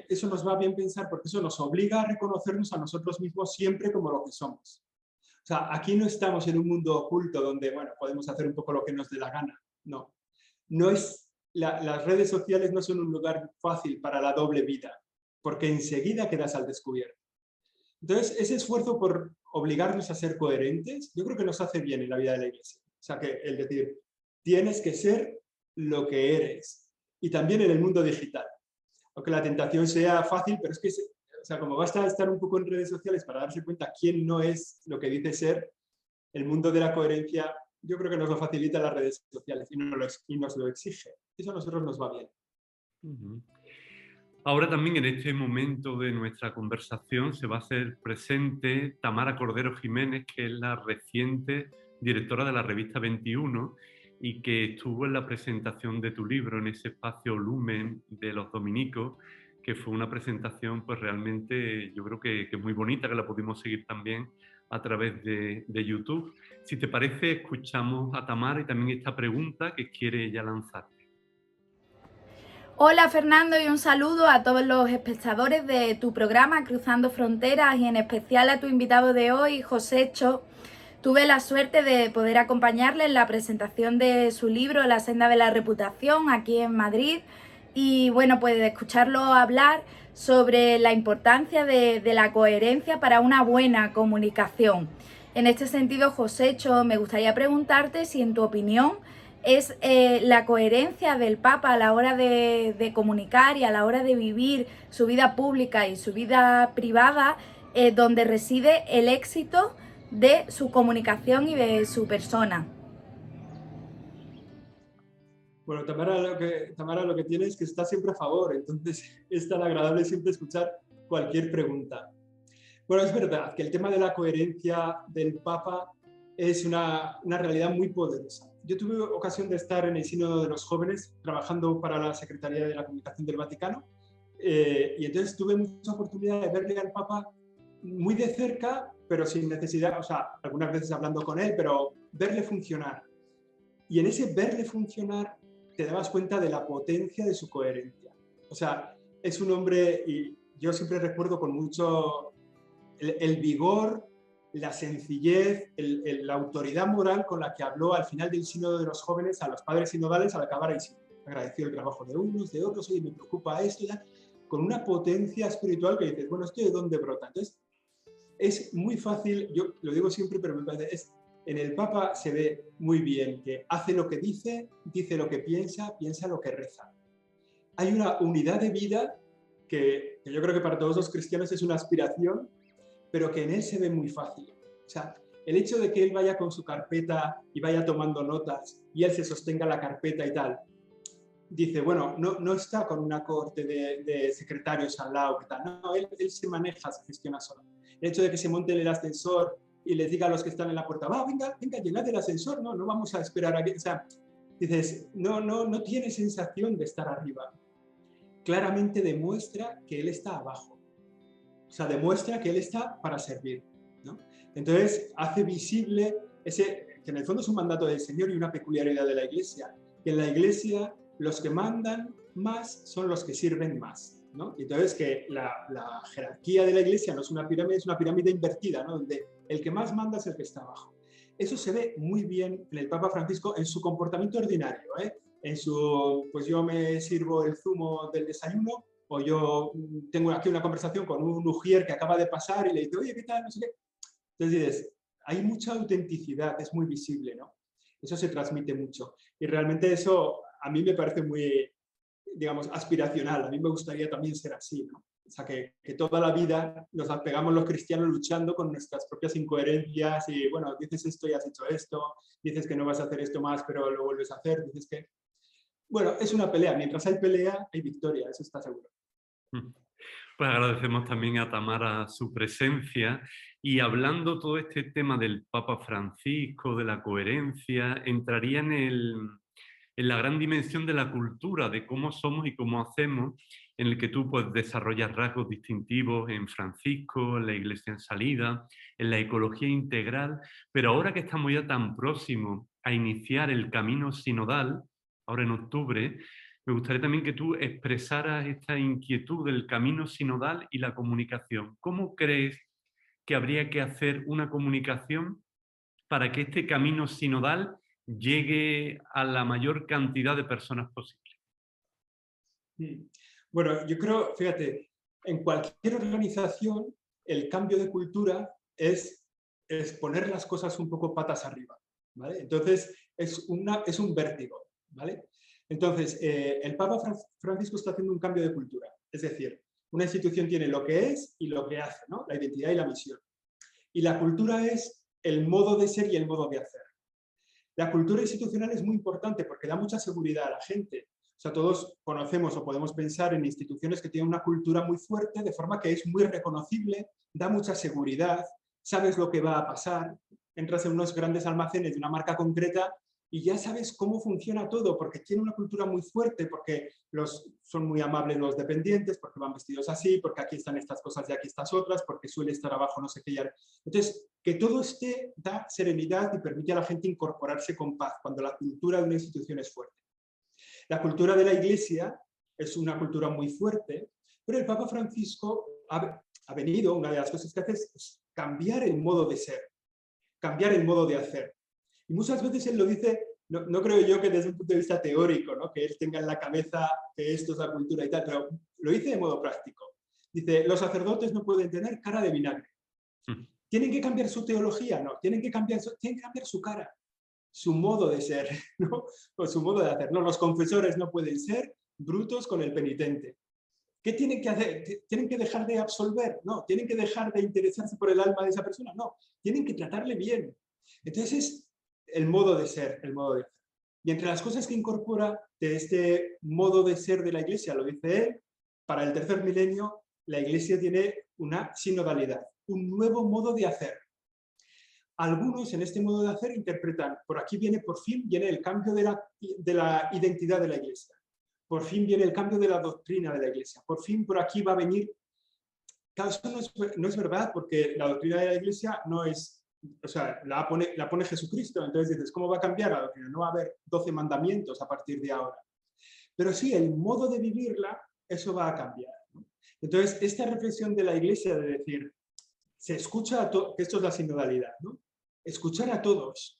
Eso nos va bien pensar porque eso nos obliga a reconocernos a nosotros mismos siempre como lo que somos. O sea, aquí no estamos en un mundo oculto donde, bueno, podemos hacer un poco lo que nos dé la gana. No. Las redes sociales no son un lugar fácil para la doble vida, porque enseguida quedas al descubierto. Entonces, ese esfuerzo por obligarnos a ser coherentes, yo creo que nos hace bien en la vida de la Iglesia. O sea, que el decir, tienes que ser lo que eres. Y también en el mundo digital. Aunque la tentación sea fácil, pero es que, o sea, como basta estar un poco en redes sociales para darse cuenta quién no es lo que dice ser, el mundo de la coherencia, yo creo que nos lo facilita las redes sociales y nos lo exige. Eso a nosotros nos va bien. Ahora también en este momento de nuestra conversación se va a hacer presente Tamara Cordero Jiménez, que es la reciente directora de la revista 21 y que estuvo en la presentación de tu libro en ese espacio Lumen de los dominicos, que fue una presentación pues realmente yo creo que muy bonita, que la pudimos seguir también a través de YouTube. Si te parece, escuchamos a Tamara y también esta pregunta que quiere ella lanzarte. Hola Fernando, y un saludo a todos los espectadores de tu programa Cruzando Fronteras y en especial a tu invitado de hoy, Josécho. Tuve la suerte de poder acompañarle en la presentación de su libro La senda de la reputación aquí en Madrid y bueno, pues de escucharlo hablar sobre la importancia de la coherencia para una buena comunicación. En este sentido, Josécho, me gustaría preguntarte si en tu opinión es la coherencia del Papa a la hora de comunicar y a la hora de vivir su vida pública y su vida privada, donde reside el éxito de su comunicación y de su persona. Bueno, Tamara lo que tiene es que está siempre a favor, entonces es tan agradable siempre escuchar cualquier pregunta. Bueno, es verdad que el tema de la coherencia del Papa es una realidad muy poderosa. Yo tuve ocasión de estar en el Sínodo de los Jóvenes trabajando para la Secretaría de la Comunicación del Vaticano y entonces tuve mucha oportunidad de verle al Papa muy de cerca, pero sin necesidad, o sea, algunas veces hablando con él, pero verle funcionar. Y en ese verle funcionar te dabas cuenta de la potencia de su coherencia. O sea, es un hombre, y yo siempre recuerdo con mucho el vigor, la sencillez, la autoridad moral con la que habló al final del Sínodo de los Jóvenes a los padres sinodales al acabar el sínodo. Agradeció el trabajo de unos, de otros, oye, me preocupa esto, ya, con una potencia espiritual que dices, bueno, ¿esto de dónde brota? Entonces, es muy fácil, yo lo digo siempre, pero me parece, en el Papa se ve muy bien que hace lo que dice lo que piensa, piensa lo que reza. Hay una unidad de vida que yo creo que para todos los cristianos es una aspiración, pero que en él se ve muy fácil. O sea, el hecho de que él vaya con su carpeta y vaya tomando notas y él se sostenga la carpeta y tal, dice, bueno, no está con una corte de secretarios al lado, ¿qué tal? No, él se maneja, se gestiona solo. El hecho de que se monte en el ascensor y les diga a los que están en la puerta, va, venga, llenad el ascensor, no vamos a esperar a que... O sea, dices, no tiene sensación de estar arriba. Claramente demuestra que él está abajo. O sea, demuestra que él está para servir, ¿no? Entonces, hace visible ese, que en el fondo es un mandato del Señor y una peculiaridad de la Iglesia, que en la Iglesia los que mandan más son los que sirven más, ¿no? Entonces, que la jerarquía de la Iglesia no es una pirámide invertida, ¿no? Donde el que más manda es el que está abajo. Eso se ve muy bien en el Papa Francisco en su comportamiento ordinario, ¿eh? En su, pues yo me sirvo el zumo del desayuno, o yo tengo aquí una conversación con un ujier que acaba de pasar y le dice, oye, ¿qué tal? No sé qué. Entonces dices, hay mucha autenticidad, es muy visible, ¿no? Eso se transmite mucho. Y realmente eso a mí me parece muy, digamos, aspiracional. A mí me gustaría también ser así, ¿no? O sea, que toda la vida nos pegamos los cristianos luchando con nuestras propias incoherencias y, bueno, dices esto y has hecho esto, dices que no vas a hacer esto más, pero lo vuelves a hacer, dices que... Bueno, es una pelea. Mientras hay pelea, hay victoria, eso está seguro. Pues agradecemos también a Tamara su presencia y hablando todo este tema del Papa Francisco, de la coherencia, entraría en la gran dimensión de la cultura, de cómo somos y cómo hacemos, en el que tú pues, desarrollas rasgos distintivos en Francisco, en la Iglesia en Salida, en la ecología integral, pero ahora que estamos ya tan próximos a iniciar el camino sinodal, ahora en octubre, me gustaría también que tú expresaras esta inquietud del camino sinodal y la comunicación. ¿Cómo crees que habría que hacer una comunicación para que este camino sinodal llegue a la mayor cantidad de personas posible? Bueno, yo creo, fíjate, en cualquier organización el cambio de cultura es poner las cosas un poco patas arriba, ¿vale? Entonces es un vértigo, ¿vale? Entonces, el Papa Francisco está haciendo un cambio de cultura, es decir, una institución tiene lo que es y lo que hace, ¿no? La identidad y la misión. Y la cultura es el modo de ser y el modo de hacer. La cultura institucional es muy importante porque da mucha seguridad a la gente. O sea, todos conocemos o podemos pensar en instituciones que tienen una cultura muy fuerte, de forma que es muy reconocible, da mucha seguridad, sabes lo que va a pasar, entras en unos grandes almacenes de una marca concreta y ya sabes cómo funciona todo, porque tiene una cultura muy fuerte, porque los son muy amables los dependientes, porque van vestidos así, porque aquí están estas cosas y aquí estas otras, porque suele estar abajo no sé qué. Entonces, que todo esté da serenidad y permite a la gente incorporarse con paz, cuando la cultura de una institución es fuerte. La cultura de la Iglesia es una cultura muy fuerte, pero el Papa Francisco ha venido, una de las cosas que hace es cambiar el modo de ser, cambiar el modo de hacer. Y muchas veces él lo dice, no creo yo que desde un punto de vista teórico, ¿no? Que él tenga en la cabeza que esto es la cultura y tal, pero lo dice de modo práctico. Dice, los sacerdotes no pueden tener cara de vinagre. ¿Tienen que cambiar su teología? No, tienen que cambiar su cara, su modo de ser, ¿no? O su modo de hacer. No, los confesores no pueden ser brutos con el penitente. ¿Qué tienen que hacer? ¿Tienen que dejar de absolver? No. ¿Tienen que dejar de interesarse por el alma de esa persona? No. Tienen que tratarle bien. Entonces es el modo de ser, el modo de hacer. Y entre las cosas que incorpora de este modo de ser de la Iglesia, lo dice él, para el tercer milenio la Iglesia tiene una sinodalidad, un nuevo modo de hacer. Algunos en este modo de hacer interpretan, por fin viene el cambio de la identidad de la Iglesia. Por fin viene el cambio de la doctrina de la Iglesia. Por fin por aquí va a venir... Claro, eso no es verdad, porque la doctrina de la Iglesia no es... O sea, la pone Jesucristo. Entonces dices, ¿cómo va a cambiar la doctrina? No va a haber 12 mandamientos a partir de ahora. Pero sí, el modo de vivirla, eso va a cambiar. Entonces, esta reflexión de la Iglesia de decir, se escucha a todos, que esto es la sinodalidad, ¿no? Escuchar a todos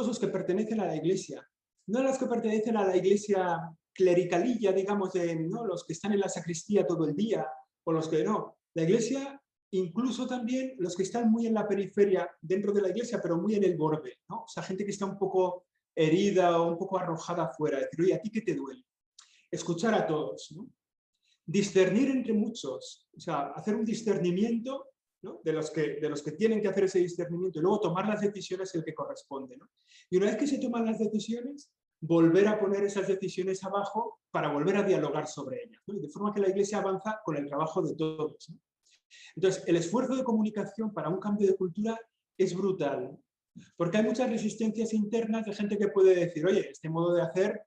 los que pertenecen a la Iglesia, no a los que pertenecen a la Iglesia clericalilla, digamos, ¿no? Los que están en la sacristía todo el día, o los que no. La Iglesia, incluso también los que están muy en la periferia dentro de la Iglesia, pero muy en el borde, ¿no? O sea, gente que está un poco herida o un poco arrojada afuera, decir, oye, ¿a ti qué te duele? Escuchar a todos, ¿no? Discernir entre muchos, o sea, hacer un discernimiento, ¿no? de los que tienen que hacer ese discernimiento y luego tomar las decisiones el que corresponde, ¿no? Y una vez que se toman las decisiones, volver a poner esas decisiones abajo para volver a dialogar sobre ellas, ¿no? Y de forma que la Iglesia avanza con el trabajo de todos, ¿no? Entonces, el esfuerzo de comunicación para un cambio de cultura es brutal, porque hay muchas resistencias internas de gente que puede decir, oye, este modo de hacer,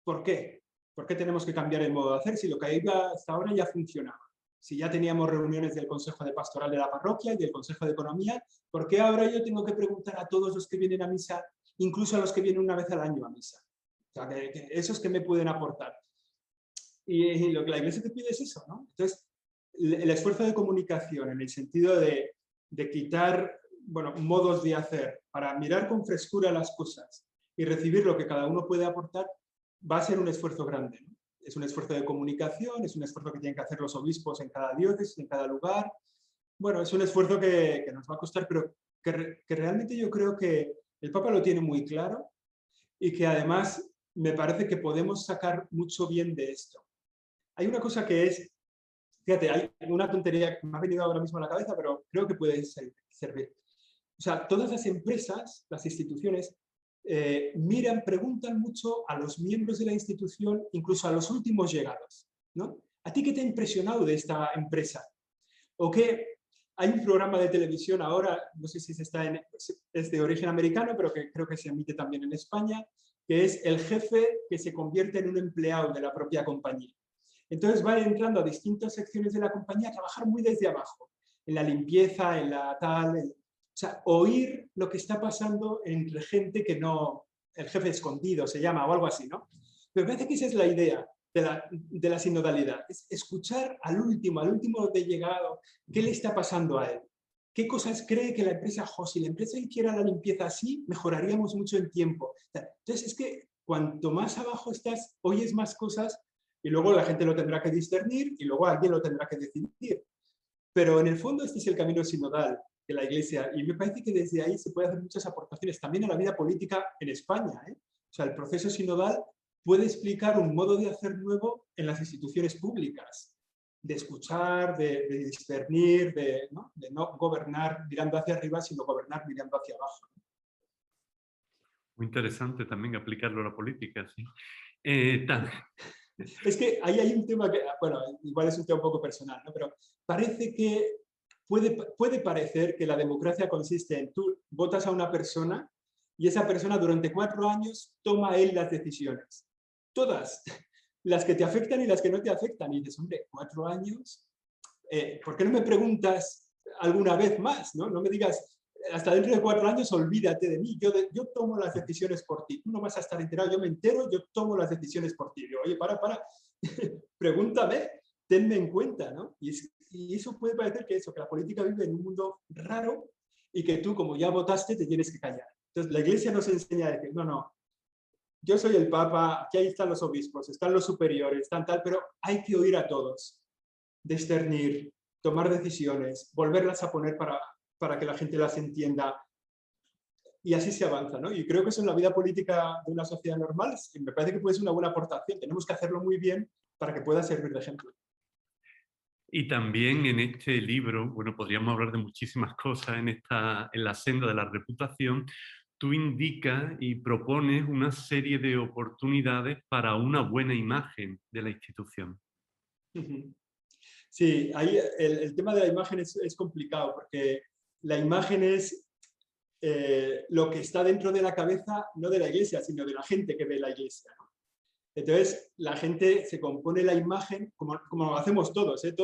¿por qué? ¿Por qué tenemos que cambiar el modo de hacer si lo que iba hasta ahora ya funcionaba? Si ya teníamos reuniones del Consejo de Pastoral de la Parroquia y del Consejo de Economía, ¿por qué ahora yo tengo que preguntar a todos los que vienen a misa, incluso a los que vienen una vez al año a misa? O sea, que esos que me pueden aportar. Y lo que la Iglesia te pide es eso, ¿no? Entonces, el esfuerzo de comunicación en el sentido de quitar, bueno, modos de hacer para mirar con frescura las cosas y recibir lo que cada uno puede aportar, va a ser un esfuerzo grande, ¿no? Es un esfuerzo de comunicación, es un esfuerzo que tienen que hacer los obispos en cada diócesis, en cada lugar. Bueno, es un esfuerzo que nos va a costar, pero que realmente yo creo que el Papa lo tiene muy claro y que además me parece que podemos sacar mucho bien de esto. Hay una cosa que es, fíjate, hay una tontería que me ha venido ahora mismo a la cabeza, pero creo que puede servir. O sea, todas las empresas, las instituciones, preguntan mucho a los miembros de la institución, incluso a los últimos llegados, ¿no? ¿A ti qué te ha impresionado de esta empresa? O que hay un programa de televisión ahora, no sé si es de origen americano, pero que creo que se emite también en España, que es el jefe que se convierte en un empleado de la propia compañía. Entonces va entrando a distintas secciones de la compañía a trabajar muy desde abajo, en la limpieza, en la tal... O sea, oír lo que está pasando entre gente que no... El jefe escondido se llama o algo así, ¿no? Pero me parece que esa es la idea de la sinodalidad. Es escuchar al último de llegado, qué le está pasando a él. ¿Qué cosas cree que la empresa, si la empresa hiciera la limpieza así, mejoraríamos mucho en tiempo? Entonces es que cuanto más abajo estás, oyes más cosas y luego la gente lo tendrá que discernir y luego alguien lo tendrá que decidir. Pero en el fondo este es el camino sinodal de la Iglesia y me parece que desde ahí se puede hacer muchas aportaciones también a la vida política en España, ¿eh? O sea, el proceso sinodal puede explicar un modo de hacer nuevo en las instituciones públicas, de escuchar, de discernir, de no gobernar mirando hacia arriba, sino gobernar mirando hacia abajo. Muy interesante también aplicarlo a la política, sí. Es que ahí hay un tema que, bueno, igual es un tema un poco personal, ¿no? Pero parece que puede parecer que la democracia consiste en tú votas a una persona y esa persona durante 4 años toma él las decisiones. Todas. las que te afectan y las que no te afectan. Y dices, hombre, 4 años, ¿por qué no me preguntas alguna vez más? No me digas, hasta dentro de 4 años olvídate de mí, yo tomo las decisiones por ti. Tú no vas a estar enterado, yo me entero, yo tomo las decisiones por ti. Digo, oye, para, pregúntame, tenme en cuenta, ¿no? Y eso puede parecer que la política vive en un mundo raro y que tú, como ya votaste, te tienes que callar. Entonces, la Iglesia nos enseña a decir, no, yo soy el Papa, aquí ahí están los obispos, están los superiores, están tal, pero hay que oír a todos, discernir, tomar decisiones, volverlas a poner para que la gente las entienda, y así se avanza, ¿no? Y creo que eso en la vida política de una sociedad normal me parece que puede ser una buena aportación. Tenemos que hacerlo muy bien para que pueda servir de ejemplo. Y también en este libro, bueno, podríamos hablar de muchísimas cosas en la senda de la reputación. Tú indicas y propones una serie de oportunidades para una buena imagen de la institución. Sí, ahí el tema de la imagen es complicado, porque la imagen es lo que está dentro de la cabeza, no de la Iglesia, sino de la gente que ve la Iglesia, ¿no? Entonces, la gente se compone la imagen, como hacemos todos, ¿eh?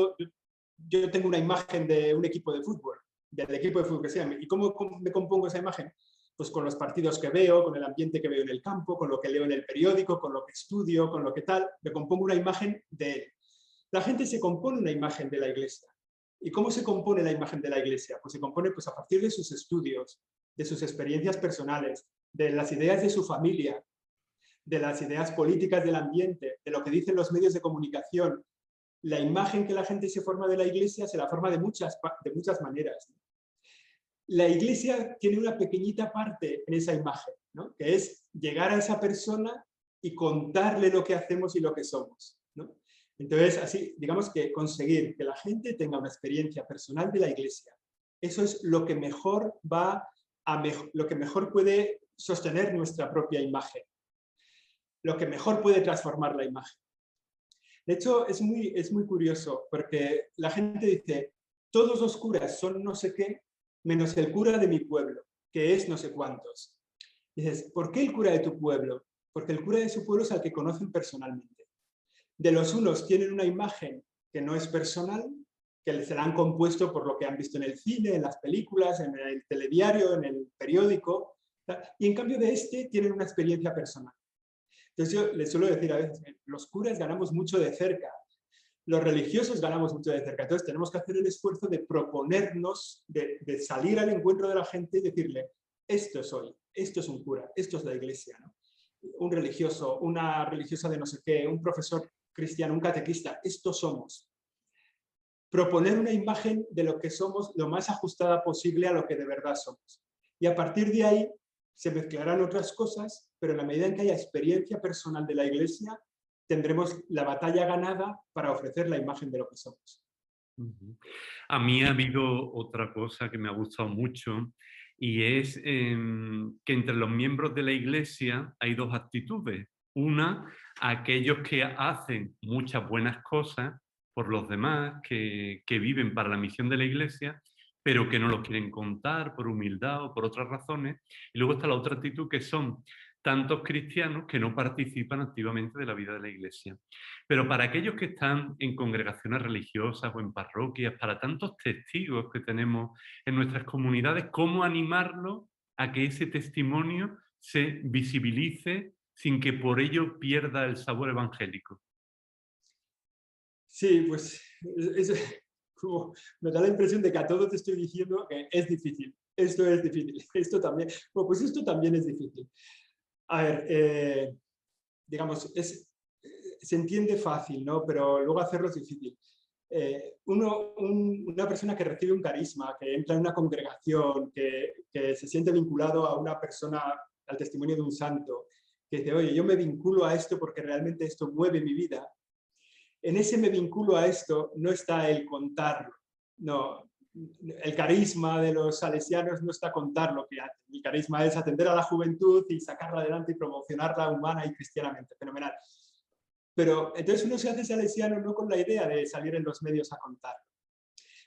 Yo tengo una imagen de un equipo de fútbol, del equipo de fútbol que sea. ¿Y cómo me compongo esa imagen? Pues con los partidos que veo, con el ambiente que veo en el campo, con lo que leo en el periódico, con lo que estudio, con lo que tal, me compongo una imagen de él. La gente se compone una imagen de la Iglesia. ¿Y cómo se compone la imagen de la Iglesia? Pues se compone a partir de sus estudios, de sus experiencias personales, de las ideas de su familia, de las ideas políticas del ambiente, de lo que dicen los medios de comunicación. La imagen que la gente se forma de la Iglesia se la forma de muchas maneras. La Iglesia tiene una pequeñita parte en esa imagen, ¿no? Que es llegar a esa persona y contarle lo que hacemos y lo que somos, ¿no? Entonces, así, digamos que conseguir que la gente tenga una experiencia personal de la Iglesia, eso es lo que mejor lo que mejor puede sostener nuestra propia imagen, lo que mejor puede transformar la imagen. De hecho, es muy curioso, porque la gente dice, todos los curas son no sé qué, menos el cura de mi pueblo, que es no sé cuántos. Dices, ¿por qué el cura de tu pueblo? Porque el cura de su pueblo es al que conocen personalmente. De los unos tienen una imagen que no es personal, que se la han compuesto por lo que han visto en el cine, en las películas, en el telediario, en el periódico, y en cambio de este tienen una experiencia personal. Entonces yo les suelo decir a veces, los curas ganamos mucho de cerca, los religiosos ganamos mucho de cerca, entonces tenemos que hacer el esfuerzo de proponernos, de salir al encuentro de la gente y decirle, esto soy, esto es un cura, esto es la Iglesia, ¿no? Un religioso, una religiosa de no sé qué, un profesor cristiano, un catequista, esto somos. Proponer una imagen de lo que somos lo más ajustada posible a lo que de verdad somos. Y a partir de ahí se mezclarán otras cosas, pero en la medida en que haya experiencia personal de la Iglesia, tendremos la batalla ganada para ofrecer la imagen de lo que somos. A mí ha habido otra cosa que me ha gustado mucho, y es que entre los miembros de la Iglesia hay 2 actitudes. Una, aquellos que hacen muchas buenas cosas por los demás, que viven para la misión de la Iglesia, pero que no los quieren contar por humildad o por otras razones. Y luego está la otra actitud, que son tantos cristianos que no participan activamente de la vida de la Iglesia. Pero para aquellos que están en congregaciones religiosas o en parroquias, para tantos testigos que tenemos en nuestras comunidades, ¿cómo animarlos a que ese testimonio se visibilice sin que por ello pierda el sabor evangélico? Sí, pues me da la impresión de que a todos te estoy diciendo que es difícil, esto es difícil, esto también, bueno, pues esto también es difícil. A ver, digamos, se entiende fácil, ¿no? Pero luego hacerlo es difícil. Una persona que recibe un carisma, que entra en una congregación, que se siente vinculado a una persona, al testimonio de un santo, que dice, oye, yo me vinculo a esto porque realmente esto mueve mi vida. En ese me vinculo a esto no está el contarlo, no. El carisma de los salesianos no está contar lo que hacen. El carisma es atender a la juventud y sacarla adelante y promocionarla humana y cristianamente. Fenomenal. Pero entonces uno se hace salesiano no con la idea de salir en los medios a contarlo.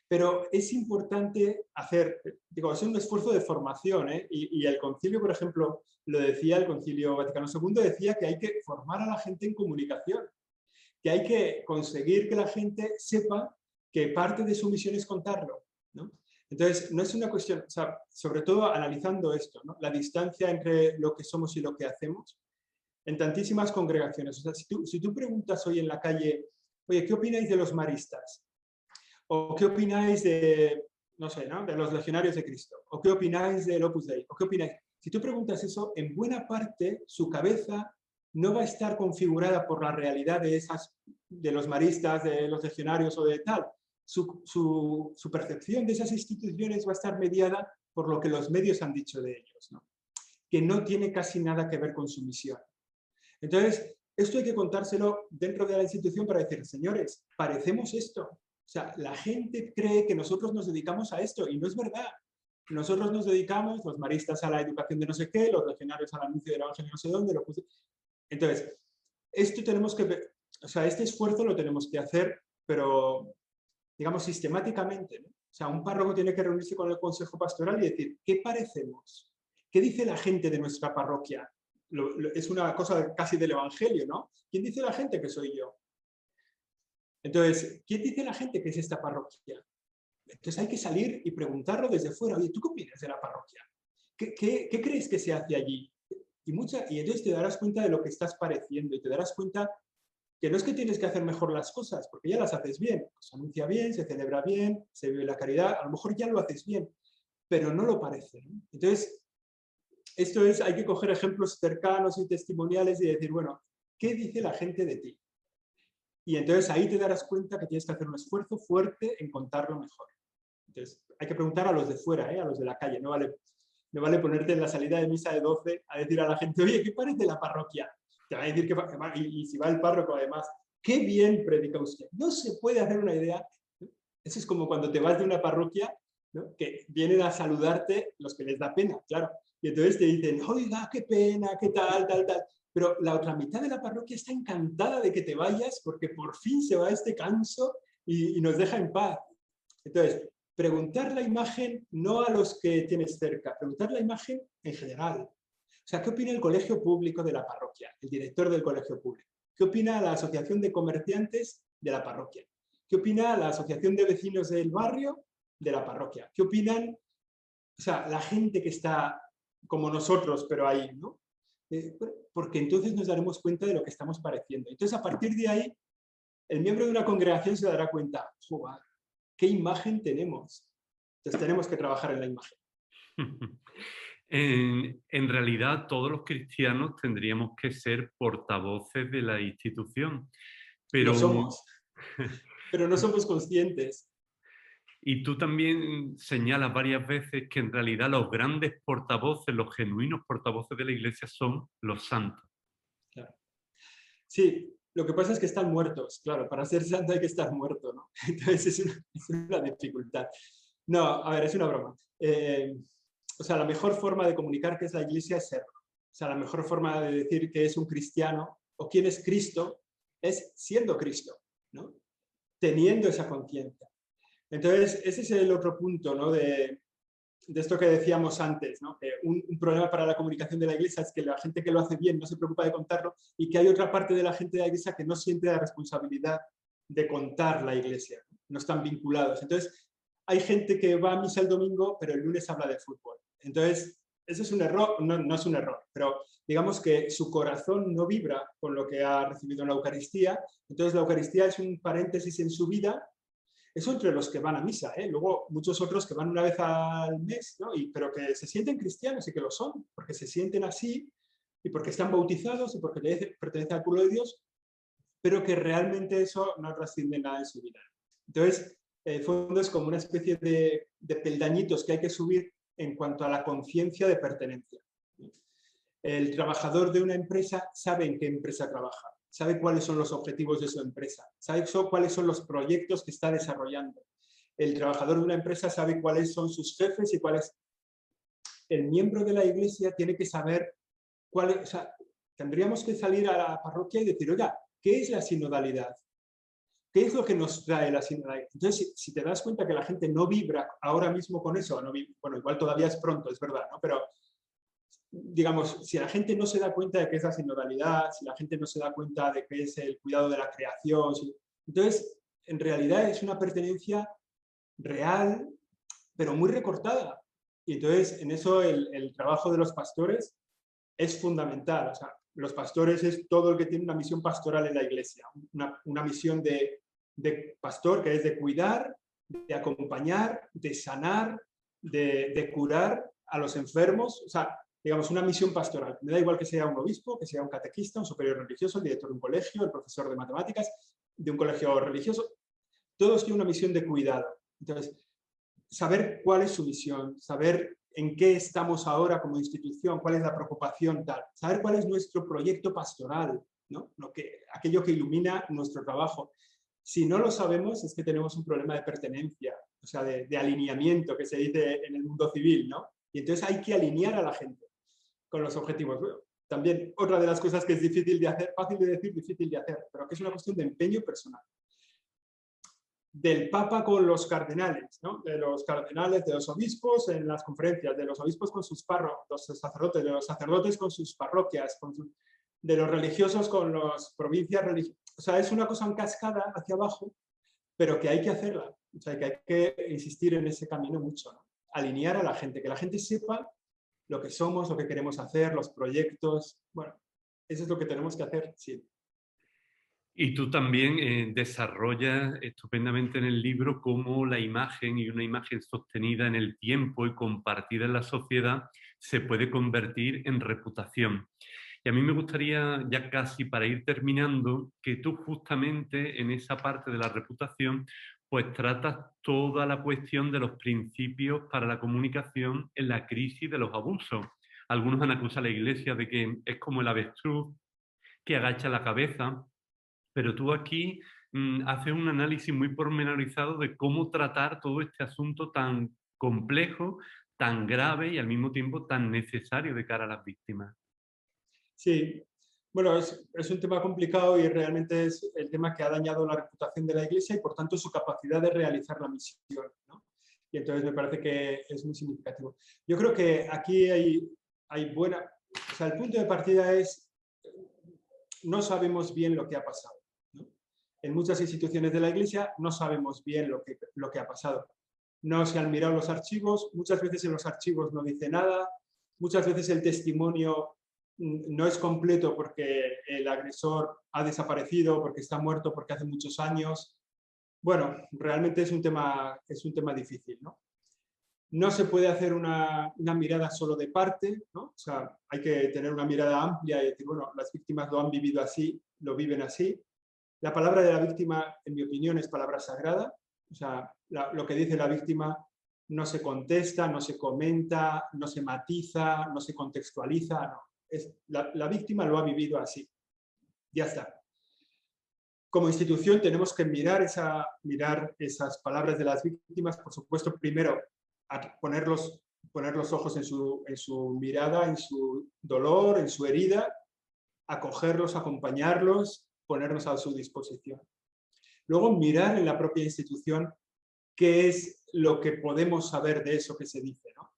Pero es importante hacer, es un esfuerzo de formación, ¿eh? Y el concilio, por ejemplo, lo decía el Concilio Vaticano II, decía que hay que formar a la gente en comunicación. que hay que conseguir que la gente sepa que parte de su misión es contarlo, ¿no? Entonces, no es una cuestión, o sea, sobre todo analizando esto, ¿no? La distancia entre lo que somos y lo que hacemos, en tantísimas congregaciones. O sea, si tú preguntas hoy en la calle, oye, ¿qué opináis de los maristas? ¿O qué opináis de, no sé, ¿no? De los legionarios de Cristo? ¿O qué opináis del Opus Dei? ¿O qué opináis? Si tú preguntas eso, en buena parte su cabeza no va a estar configurada por la realidad de los maristas, de los legionarios o de tal. Su percepción de esas instituciones va a estar mediada por lo que los medios han dicho de ellos, ¿no? Que no tiene casi nada que ver con su misión. Entonces, esto hay que contárselo dentro de la institución para decir, señores, parecemos esto. O sea, la gente cree que nosotros nos dedicamos a esto y no es verdad. Nosotros nos dedicamos, los maristas a la educación de no sé qué, los legionarios al anuncio del evangelio no sé dónde. Entonces, esto tenemos que, o sea, este esfuerzo lo tenemos que hacer, pero, digamos, sistemáticamente, ¿no? O sea, un párroco tiene que reunirse con el consejo pastoral y decir, ¿qué parecemos? ¿Qué dice la gente de nuestra parroquia? Es una cosa casi del evangelio, ¿no? ¿Quién dice la gente que soy yo? Entonces, ¿quién dice la gente que es esta parroquia? Entonces hay que salir y preguntarlo desde fuera. Oye, ¿tú qué opinas de la parroquia? ¿Qué crees que se hace allí? Y entonces te darás cuenta de lo que estás pareciendo y te darás cuenta que no es que tienes que hacer mejor las cosas, porque ya las haces bien. Se anuncia bien, se celebra bien, se vive la caridad, a lo mejor ya lo haces bien, pero no lo parece, ¿no? Entonces, esto es, hay que coger ejemplos cercanos y testimoniales y decir, bueno, ¿qué dice la gente de ti? Y entonces ahí te darás cuenta que tienes que hacer un esfuerzo fuerte en contarlo mejor. Entonces, hay que preguntar a los de fuera, a los de la calle. No vale ponerte en la salida de misa de 12 a decir a la gente, oye, ¿qué parece la parroquia? Te van a decir y si va el párroco además, qué bien predica usted. No se puede hacer una idea. Eso es como cuando te vas de una parroquia, ¿no? Que vienen a saludarte los que les da pena, claro. Y entonces te dicen, oiga, qué pena, qué tal. Pero la otra mitad de la parroquia está encantada de que te vayas porque por fin se va este canso y nos deja en paz. Entonces, preguntar la imagen no a los que tienes cerca, preguntar la imagen en general. O sea, ¿qué opina el colegio público de la parroquia? El director del colegio público. ¿Qué opina la asociación de comerciantes de la parroquia? ¿Qué opina la asociación de vecinos del barrio de la parroquia? ¿Qué opinan, o sea, la gente que está como nosotros, pero ahí, ¿no? Porque entonces nos daremos cuenta de lo que estamos pareciendo. Entonces, a partir de ahí, el miembro de una congregación se dará cuenta, ¡joder! ¿Qué imagen tenemos? Entonces tenemos que trabajar en la imagen. En realidad, todos los cristianos tendríamos que ser portavoces de la institución. Pero lo somos, pero no somos conscientes. Y tú también señalas varias veces que en realidad los grandes portavoces, los genuinos portavoces de la Iglesia son los santos. Claro. Sí, lo que pasa es que están muertos. Claro, para ser santo hay que estar muerto, ¿no? Entonces es una dificultad. No, a ver, es una broma. O sea, la mejor forma de comunicar qué es la Iglesia es serlo. O sea, la mejor forma de decir que es un cristiano o quién es Cristo es siendo Cristo, ¿no? Teniendo esa conciencia. Entonces, ese es el otro punto, ¿no? De esto que decíamos antes, ¿no? Que un problema para la comunicación de la Iglesia es que la gente que lo hace bien no se preocupa de contarlo y que hay otra parte de la gente de la Iglesia que no siente la responsabilidad de contar la Iglesia, no están vinculados. Entonces, hay gente que va a misa el domingo, pero el lunes habla de fútbol. Entonces, eso es un error, no es un error, pero digamos que su corazón no vibra con lo que ha recibido en la Eucaristía. Entonces, la Eucaristía es un paréntesis en su vida. Eso entre los que van a misa, ¿eh? Luego muchos otros que van una vez al mes, ¿no? Pero que se sienten cristianos y que lo son, porque se sienten así y porque están bautizados y porque pertenecen al pueblo de Dios, pero que realmente eso no trasciende nada en su vida. Entonces, en el fondo es como una especie de peldañitos que hay que subir en cuanto a la conciencia de pertenencia. El trabajador de una empresa sabe en qué empresa trabaja, sabe cuáles son los objetivos de su empresa, sabe cuáles son los proyectos que está desarrollando. El trabajador de una empresa sabe cuáles son sus jefes y cuáles... El miembro de la Iglesia tiene que saber cuáles... O sea, tendríamos que salir a la parroquia y decir, oiga, ¿qué es la sinodalidad? ¿Qué es lo que nos trae la sinodalidad? Entonces, si te das cuenta que la gente no vibra ahora mismo con eso, bueno, igual todavía es pronto, es verdad, ¿no? Pero digamos, si la gente no se da cuenta de qué es la sinodalidad, si la gente no se da cuenta de qué es el cuidado de la creación, entonces, en realidad es una pertenencia real, pero muy recortada. Y entonces, en eso el trabajo de los pastores es fundamental. O sea, los pastores es todo el que tiene una misión pastoral en la iglesia, una misión de pastor, que es de cuidar, de acompañar, de sanar, de curar a los enfermos. O sea, digamos, una misión pastoral. Me da igual que sea un obispo, que sea un catequista, un superior religioso, el director de un colegio, el profesor de matemáticas de un colegio religioso. Todos tienen una misión de cuidado. Entonces, saber cuál es su misión, saber en qué estamos ahora como institución, cuál es la preocupación, tal, saber cuál es nuestro proyecto pastoral, ¿no? Aquello que ilumina nuestro trabajo. Si no lo sabemos, es que tenemos un problema de pertenencia, o sea, de alineamiento, que se dice en el mundo civil, ¿no? Y entonces hay que alinear a la gente con los objetivos. Bueno, también otra de las cosas que es difícil de hacer, fácil de decir, difícil de hacer, pero que es una cuestión de empeño personal. Del Papa con los cardenales, ¿no? De los cardenales, de los obispos en las conferencias, de los obispos con sus párrocos, los sacerdotes, de los sacerdotes con sus parroquias, de los religiosos con las provincias religiosas. O sea, es una cosa en cascada hacia abajo, pero que hay que hacerla. O sea, que hay que insistir en ese camino mucho, ¿no? Alinear a la gente, que la gente sepa lo que somos, lo que queremos hacer, los proyectos. Bueno, eso es lo que tenemos que hacer, sí. Y tú también desarrollas estupendamente en el libro cómo la imagen y una imagen sostenida en el tiempo y compartida en la sociedad se puede convertir en reputación. Y a mí me gustaría, ya casi para ir terminando, que tú justamente en esa parte de la reputación pues tratas toda la cuestión de los principios para la comunicación en la crisis de los abusos. Algunos han acusado a la Iglesia de que es como el avestruz que agacha la cabeza, pero tú aquí haces un análisis muy pormenorizado de cómo tratar todo este asunto tan complejo, tan grave y al mismo tiempo tan necesario de cara a las víctimas. Sí, bueno, es un tema complicado y realmente es el tema que ha dañado la reputación de la Iglesia y por tanto su capacidad de realizar la misión, ¿no? Y entonces me parece que es muy significativo. Yo creo que aquí hay buena... O sea, el punto de partida es no sabemos bien lo que ha pasado, ¿no? En muchas instituciones de la Iglesia no sabemos bien lo que ha pasado. No se han mirado los archivos, muchas veces en los archivos no dice nada, muchas veces el testimonio no es completo porque el agresor ha desaparecido, porque está muerto, porque hace muchos años. Bueno, realmente es un tema difícil, ¿no? No se puede hacer una mirada solo de parte, ¿no? O sea, hay que tener una mirada amplia y decir, bueno, las víctimas lo han vivido así, lo viven así. La palabra de la víctima, en mi opinión, es palabra sagrada. O sea, lo que dice la víctima no se contesta, no se comenta, no se matiza, no se contextualiza, no. La víctima lo ha vivido así. Ya está. Como institución tenemos que mirar esas palabras de las víctimas, por supuesto, primero a poner los ojos en su mirada, en su dolor, en su herida, acogerlos, acompañarlos, ponernos a su disposición. Luego mirar en la propia institución qué es lo que podemos saber de eso que se dice, ¿no?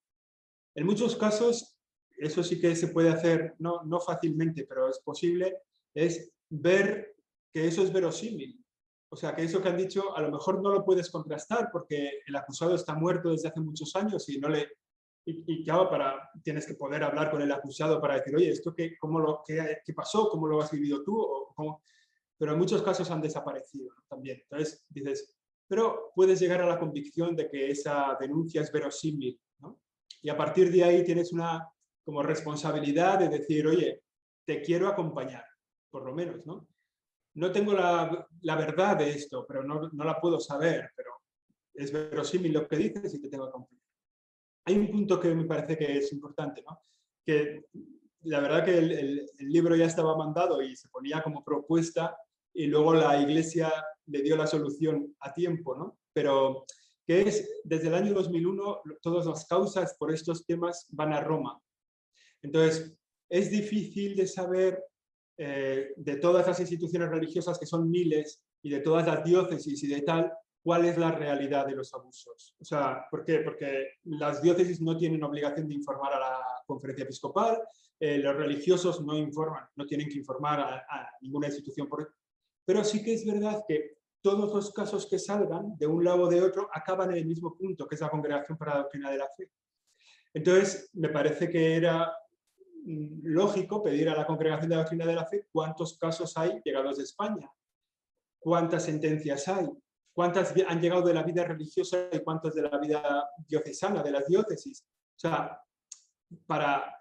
En muchos casos, eso sí que se puede hacer, no fácilmente, pero es posible, es ver que eso es verosímil. O sea, que eso que han dicho a lo mejor no lo puedes contrastar porque el acusado está muerto desde hace muchos años y claro, tienes que poder hablar con el acusado para decir, oye, ¿esto qué pasó? ¿Cómo lo has vivido tú? Pero en muchos casos han desaparecido, ¿no? También. Entonces dices, pero puedes llegar a la convicción de que esa denuncia es verosímil, ¿no? Y a partir de ahí tienes una como responsabilidad de decir, oye, te quiero acompañar, por lo menos, ¿no? No tengo la verdad de esto, pero no la puedo saber, pero es verosímil lo que dices y te tengo que acompañar. Hay un punto que me parece que es importante, ¿no? Que la verdad que el libro ya estaba mandado y se ponía como propuesta y luego la Iglesia le dio la solución a tiempo, ¿no? Pero que es, desde el año 2001, todas las causas por estos temas van a Roma. Entonces, es difícil de saber de todas las instituciones religiosas, que son miles, y de todas las diócesis y de tal, cuál es la realidad de los abusos. O sea, ¿por qué? Porque las diócesis no tienen obligación de informar a la conferencia episcopal, los religiosos no informan, no tienen que informar a ninguna institución, pero sí que es verdad que todos los casos que salgan de un lado o de otro acaban en el mismo punto, que es la Congregación para la Doctrina de la Fe. Entonces, me parece que era lógico pedir a la Congregación de la Doctrina de la Fe cuántos casos hay llegados de España, cuántas sentencias hay, cuántas han llegado de la vida religiosa y cuántas de la vida diocesana, de las diócesis. O sea,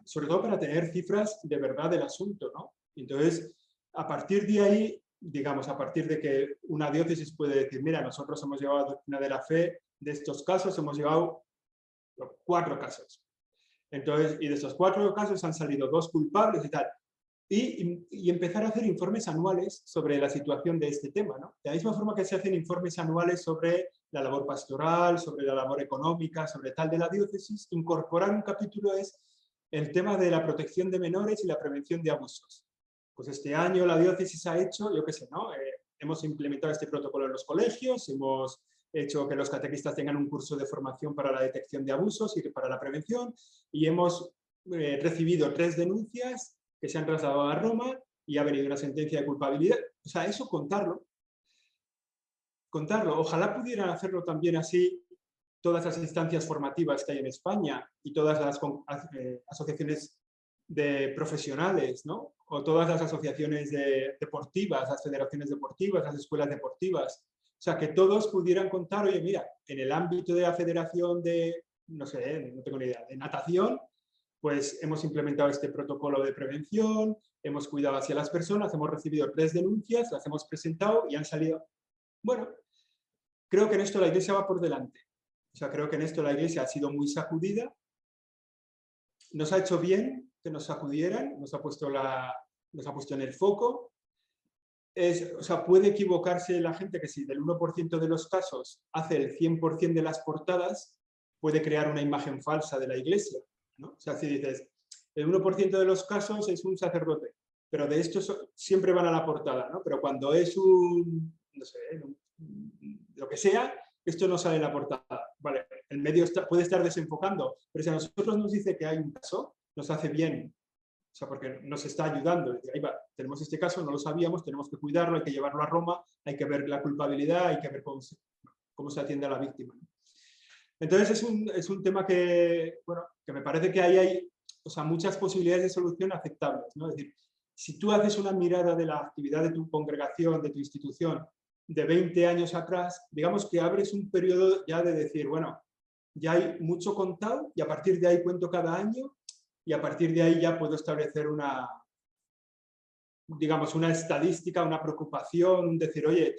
sobre todo para tener cifras de verdad del asunto, ¿no? Entonces, a partir de ahí, digamos, a partir de que una diócesis puede decir, mira, nosotros hemos llevado a la Doctrina de la Fe, de estos casos hemos llevado 4 casos. Entonces, y de estos 4 casos han salido 2 culpables y tal. Y empezar a hacer informes anuales sobre la situación de este tema, ¿no? De la misma forma que se hacen informes anuales sobre la labor pastoral, sobre la labor económica, sobre tal de la diócesis, incorporar un capítulo es el tema de la protección de menores y la prevención de abusos. Pues este año la diócesis ha hecho, yo qué sé, ¿no? Hemos implementado este protocolo en los colegios, hemos hecho que los catequistas tengan un curso de formación para la detección de abusos y para la prevención, y hemos recibido 3 denuncias que se han trasladado a Roma y ha venido una sentencia de culpabilidad. O sea, eso contarlo. Ojalá pudieran hacerlo también así todas las instancias formativas que hay en España y todas las asociaciones de profesionales, ¿no? O todas las asociaciones deportivas, las federaciones deportivas, las escuelas deportivas. O sea, que todos pudieran contar, oye, mira, en el ámbito de la federación de, no sé, no tengo ni idea, de natación, pues hemos implementado este protocolo de prevención, hemos cuidado hacia las personas, hemos recibido 3 denuncias, las hemos presentado y han salido. Bueno, creo que en esto la Iglesia va por delante. O sea, creo que en esto la Iglesia ha sido muy sacudida. Nos ha hecho bien que nos sacudieran, nos ha puesto en el foco. O sea, puede equivocarse la gente que si del 1% de los casos hace el 100% de las portadas, puede crear una imagen falsa de la Iglesia, ¿no? O sea, si dices, el 1% de los casos es un sacerdote, pero de estos siempre van a la portada, ¿no? Pero cuando es no sé, lo que sea, esto no sale en la portada. Vale, el medio puede estar desenfocando, pero si a nosotros nos dice que hay un caso, nos hace bien. O sea, porque nos está ayudando. Ahí va, tenemos este caso, no lo sabíamos, tenemos que cuidarlo, hay que llevarlo a Roma, hay que ver la culpabilidad, hay que ver cómo se atiende a la víctima. Entonces es un tema que, bueno, que me parece que ahí hay, o sea, muchas posibilidades de solución aceptables, ¿no? Es decir, si tú haces una mirada de la actividad de tu congregación, de tu institución, de 20 años atrás, digamos que abres un periodo ya de decir, bueno, ya hay mucho contado y a partir de ahí cuento cada año y a partir de ahí ya puedo establecer digamos, una estadística, una preocupación, decir, oye,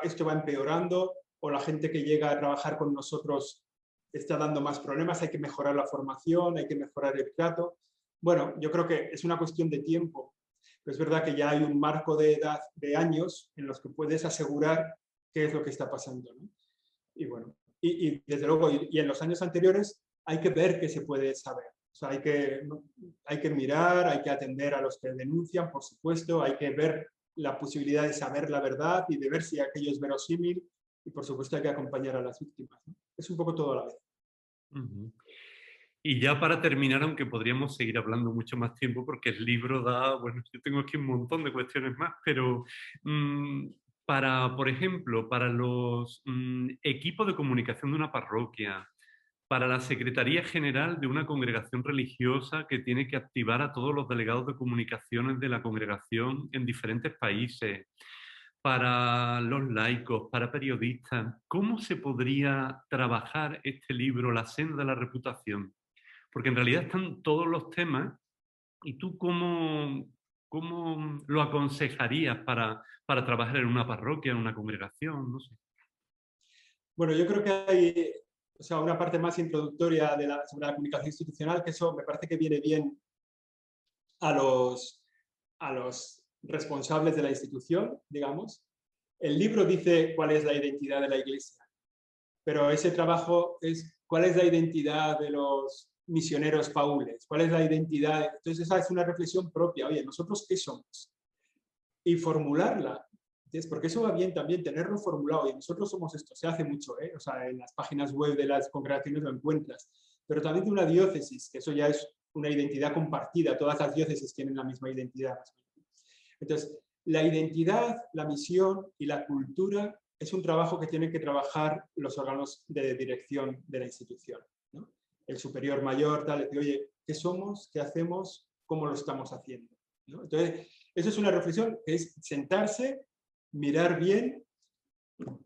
esto va empeorando, o la gente que llega a trabajar con nosotros está dando más problemas, hay que mejorar la formación, hay que mejorar el trato. Bueno, yo creo que es una cuestión de tiempo. Pero es verdad que ya hay un marco de edad de años en los que puedes asegurar qué es lo que está pasando, ¿no? Y bueno, y desde luego, y en los años anteriores hay que ver qué se puede saber. O sea, hay que mirar, hay que atender a los que denuncian, por supuesto, hay que ver la posibilidad de saber la verdad y de ver si aquello es verosímil, y por supuesto hay que acompañar a las víctimas, ¿no? Es un poco todo a la vez. Y ya para terminar, aunque podríamos seguir hablando mucho más tiempo, porque el libro da, bueno, yo tengo aquí un montón de cuestiones más, pero por ejemplo, para los equipos de comunicación de una parroquia, para la Secretaría General de una congregación religiosa que tiene que activar a todos los delegados de comunicaciones de la congregación en diferentes países, para los laicos, para periodistas, ¿cómo se podría trabajar este libro, La senda de la reputación? Porque en realidad están todos los temas y tú ¿cómo lo aconsejarías para trabajar en una parroquia, en una congregación? No sé. Bueno, yo creo que hay, o sea, una parte más introductoria sobre la comunicación institucional, que eso me parece que viene bien a los responsables de la institución, digamos. El libro dice cuál es la identidad de la Iglesia, pero ese trabajo es cuál es la identidad de los misioneros paules, cuál es la identidad. Entonces esa es una reflexión propia. Oye, ¿nosotros qué somos? Y formularla. ¿Entiendes? Porque eso va bien también tenerlo formulado, y nosotros somos esto, se hace mucho, o sea, en las páginas web de las congregaciones lo encuentras, pero también de una diócesis, que eso ya es una identidad compartida, todas las diócesis tienen la misma identidad. Entonces, la identidad, la misión y la cultura es un trabajo que tienen que trabajar los órganos de dirección de la institución, ¿no? El superior mayor, tal, decir, oye, ¿qué somos? ¿Qué hacemos? ¿Cómo lo estamos haciendo? ¿No? Entonces, eso es una reflexión que es sentarse, mirar bien,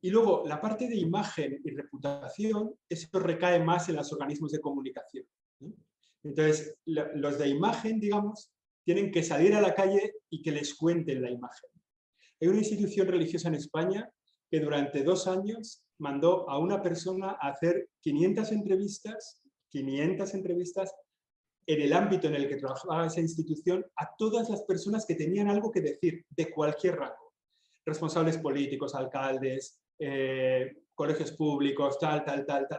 y luego la parte de imagen y reputación, eso recae más en los organismos de comunicación, ¿no? Entonces, los de imagen, digamos, tienen que salir a la calle y que les cuenten la imagen. Hay una institución religiosa en España que durante 2 años mandó a una persona a hacer 500 entrevistas en el ámbito en el que trabajaba esa institución, a todas las personas que tenían algo que decir, de cualquier rango. Responsables políticos, alcaldes, colegios públicos, tal.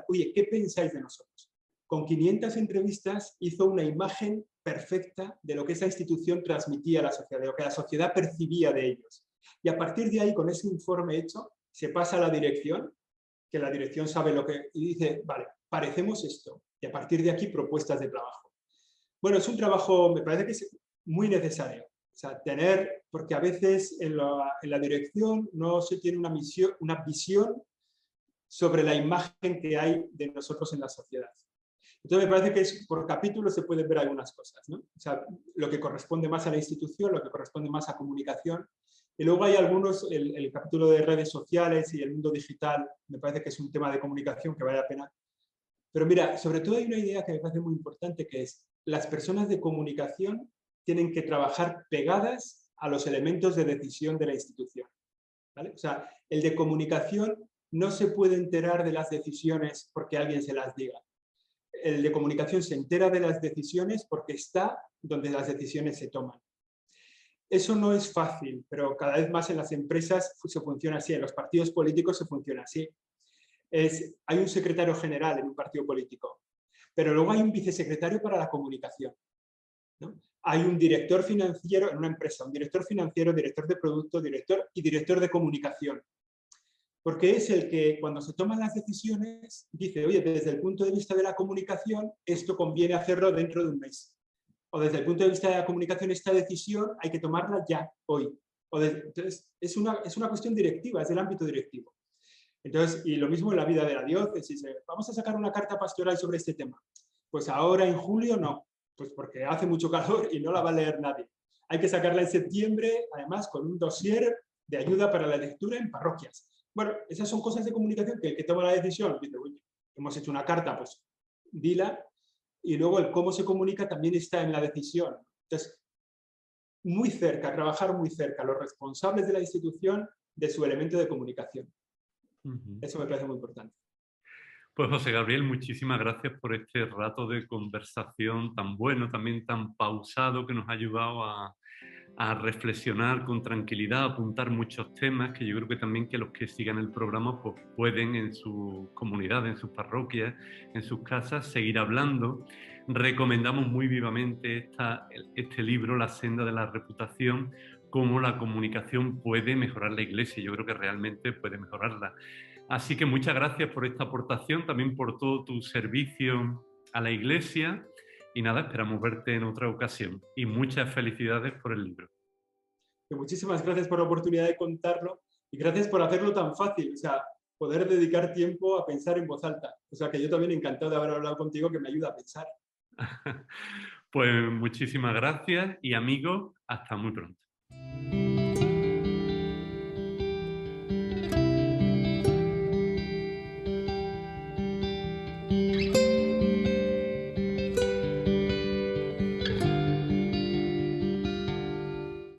Oye, ¿qué pensáis de nosotros? Con 500 entrevistas hizo una imagen perfecta de lo que esa institución transmitía a la sociedad, de lo que la sociedad percibía de ellos. Y a partir de ahí, con ese informe hecho, se pasa a la dirección, que la dirección sabe lo que... y dice, vale, parecemos esto. Y a partir de aquí, propuestas de trabajo. Bueno, es un trabajo, me parece que es muy necesario. O sea, porque a veces en la dirección no se tiene una visión sobre la imagen que hay de nosotros en la sociedad. Entonces me parece que por capítulo se pueden ver algunas cosas, ¿no? O sea, lo que corresponde más a la institución, lo que corresponde más a comunicación. Y luego hay algunos, el capítulo de redes sociales y el mundo digital, me parece que es un tema de comunicación que vale la pena. Pero mira, sobre todo hay una idea que me parece muy importante, que es las personas de comunicación tienen que trabajar pegadas a los elementos de decisión de la institución, ¿vale? O sea, el de comunicación no se puede enterar de las decisiones porque alguien se las diga. El de comunicación se entera de las decisiones porque está donde las decisiones se toman. Eso no es fácil, pero cada vez más en las empresas se funciona así, en los partidos políticos se funciona así. Hay un secretario general en un partido político, pero luego hay un vicesecretario para la comunicación, ¿no? Hay un director financiero en una empresa, un director financiero, director de producto, director y director de comunicación. Porque es el que, cuando se toman las decisiones, dice, oye, desde el punto de vista de la comunicación, esto conviene hacerlo dentro de un mes. O desde el punto de vista de la comunicación, esta decisión hay que tomarla ya, hoy. Entonces, es una cuestión directiva, es del ámbito directivo. Entonces, y lo mismo en la vida de la diócesis. Vamos a sacar una carta pastoral sobre este tema. Pues ahora, en julio, no. Pues porque hace mucho calor y no la va a leer nadie. Hay que sacarla en septiembre, además, con un dossier de ayuda para la lectura en parroquias. Bueno, esas son cosas de comunicación que el que toma la decisión dice, oye, hemos hecho una carta, pues dila. Y luego el cómo se comunica también está en la decisión. Entonces, muy cerca, trabajar muy cerca, los responsables de la institución de su elemento de comunicación. Eso me parece muy importante. Pues José Gabriel, muchísimas gracias por este rato de conversación tan bueno, también tan pausado, que nos ha ayudado a reflexionar con tranquilidad, a apuntar muchos temas que yo creo que también que los que sigan el programa pues pueden en su comunidad, en sus parroquias, en sus casas, seguir hablando. Recomendamos muy vivamente este libro, La senda de la reputación, cómo la comunicación puede mejorar la Iglesia. Yo creo que realmente puede mejorarla. Así que muchas gracias por esta aportación, también por todo tu servicio a la Iglesia. Y nada, esperamos verte en otra ocasión. Y muchas felicidades por el libro. Muchísimas gracias por la oportunidad de contarlo y gracias por hacerlo tan fácil. O sea, poder dedicar tiempo a pensar en voz alta. O sea, que yo también encantado de haber hablado contigo, que me ayuda a pensar. Pues muchísimas gracias y amigos, hasta muy pronto.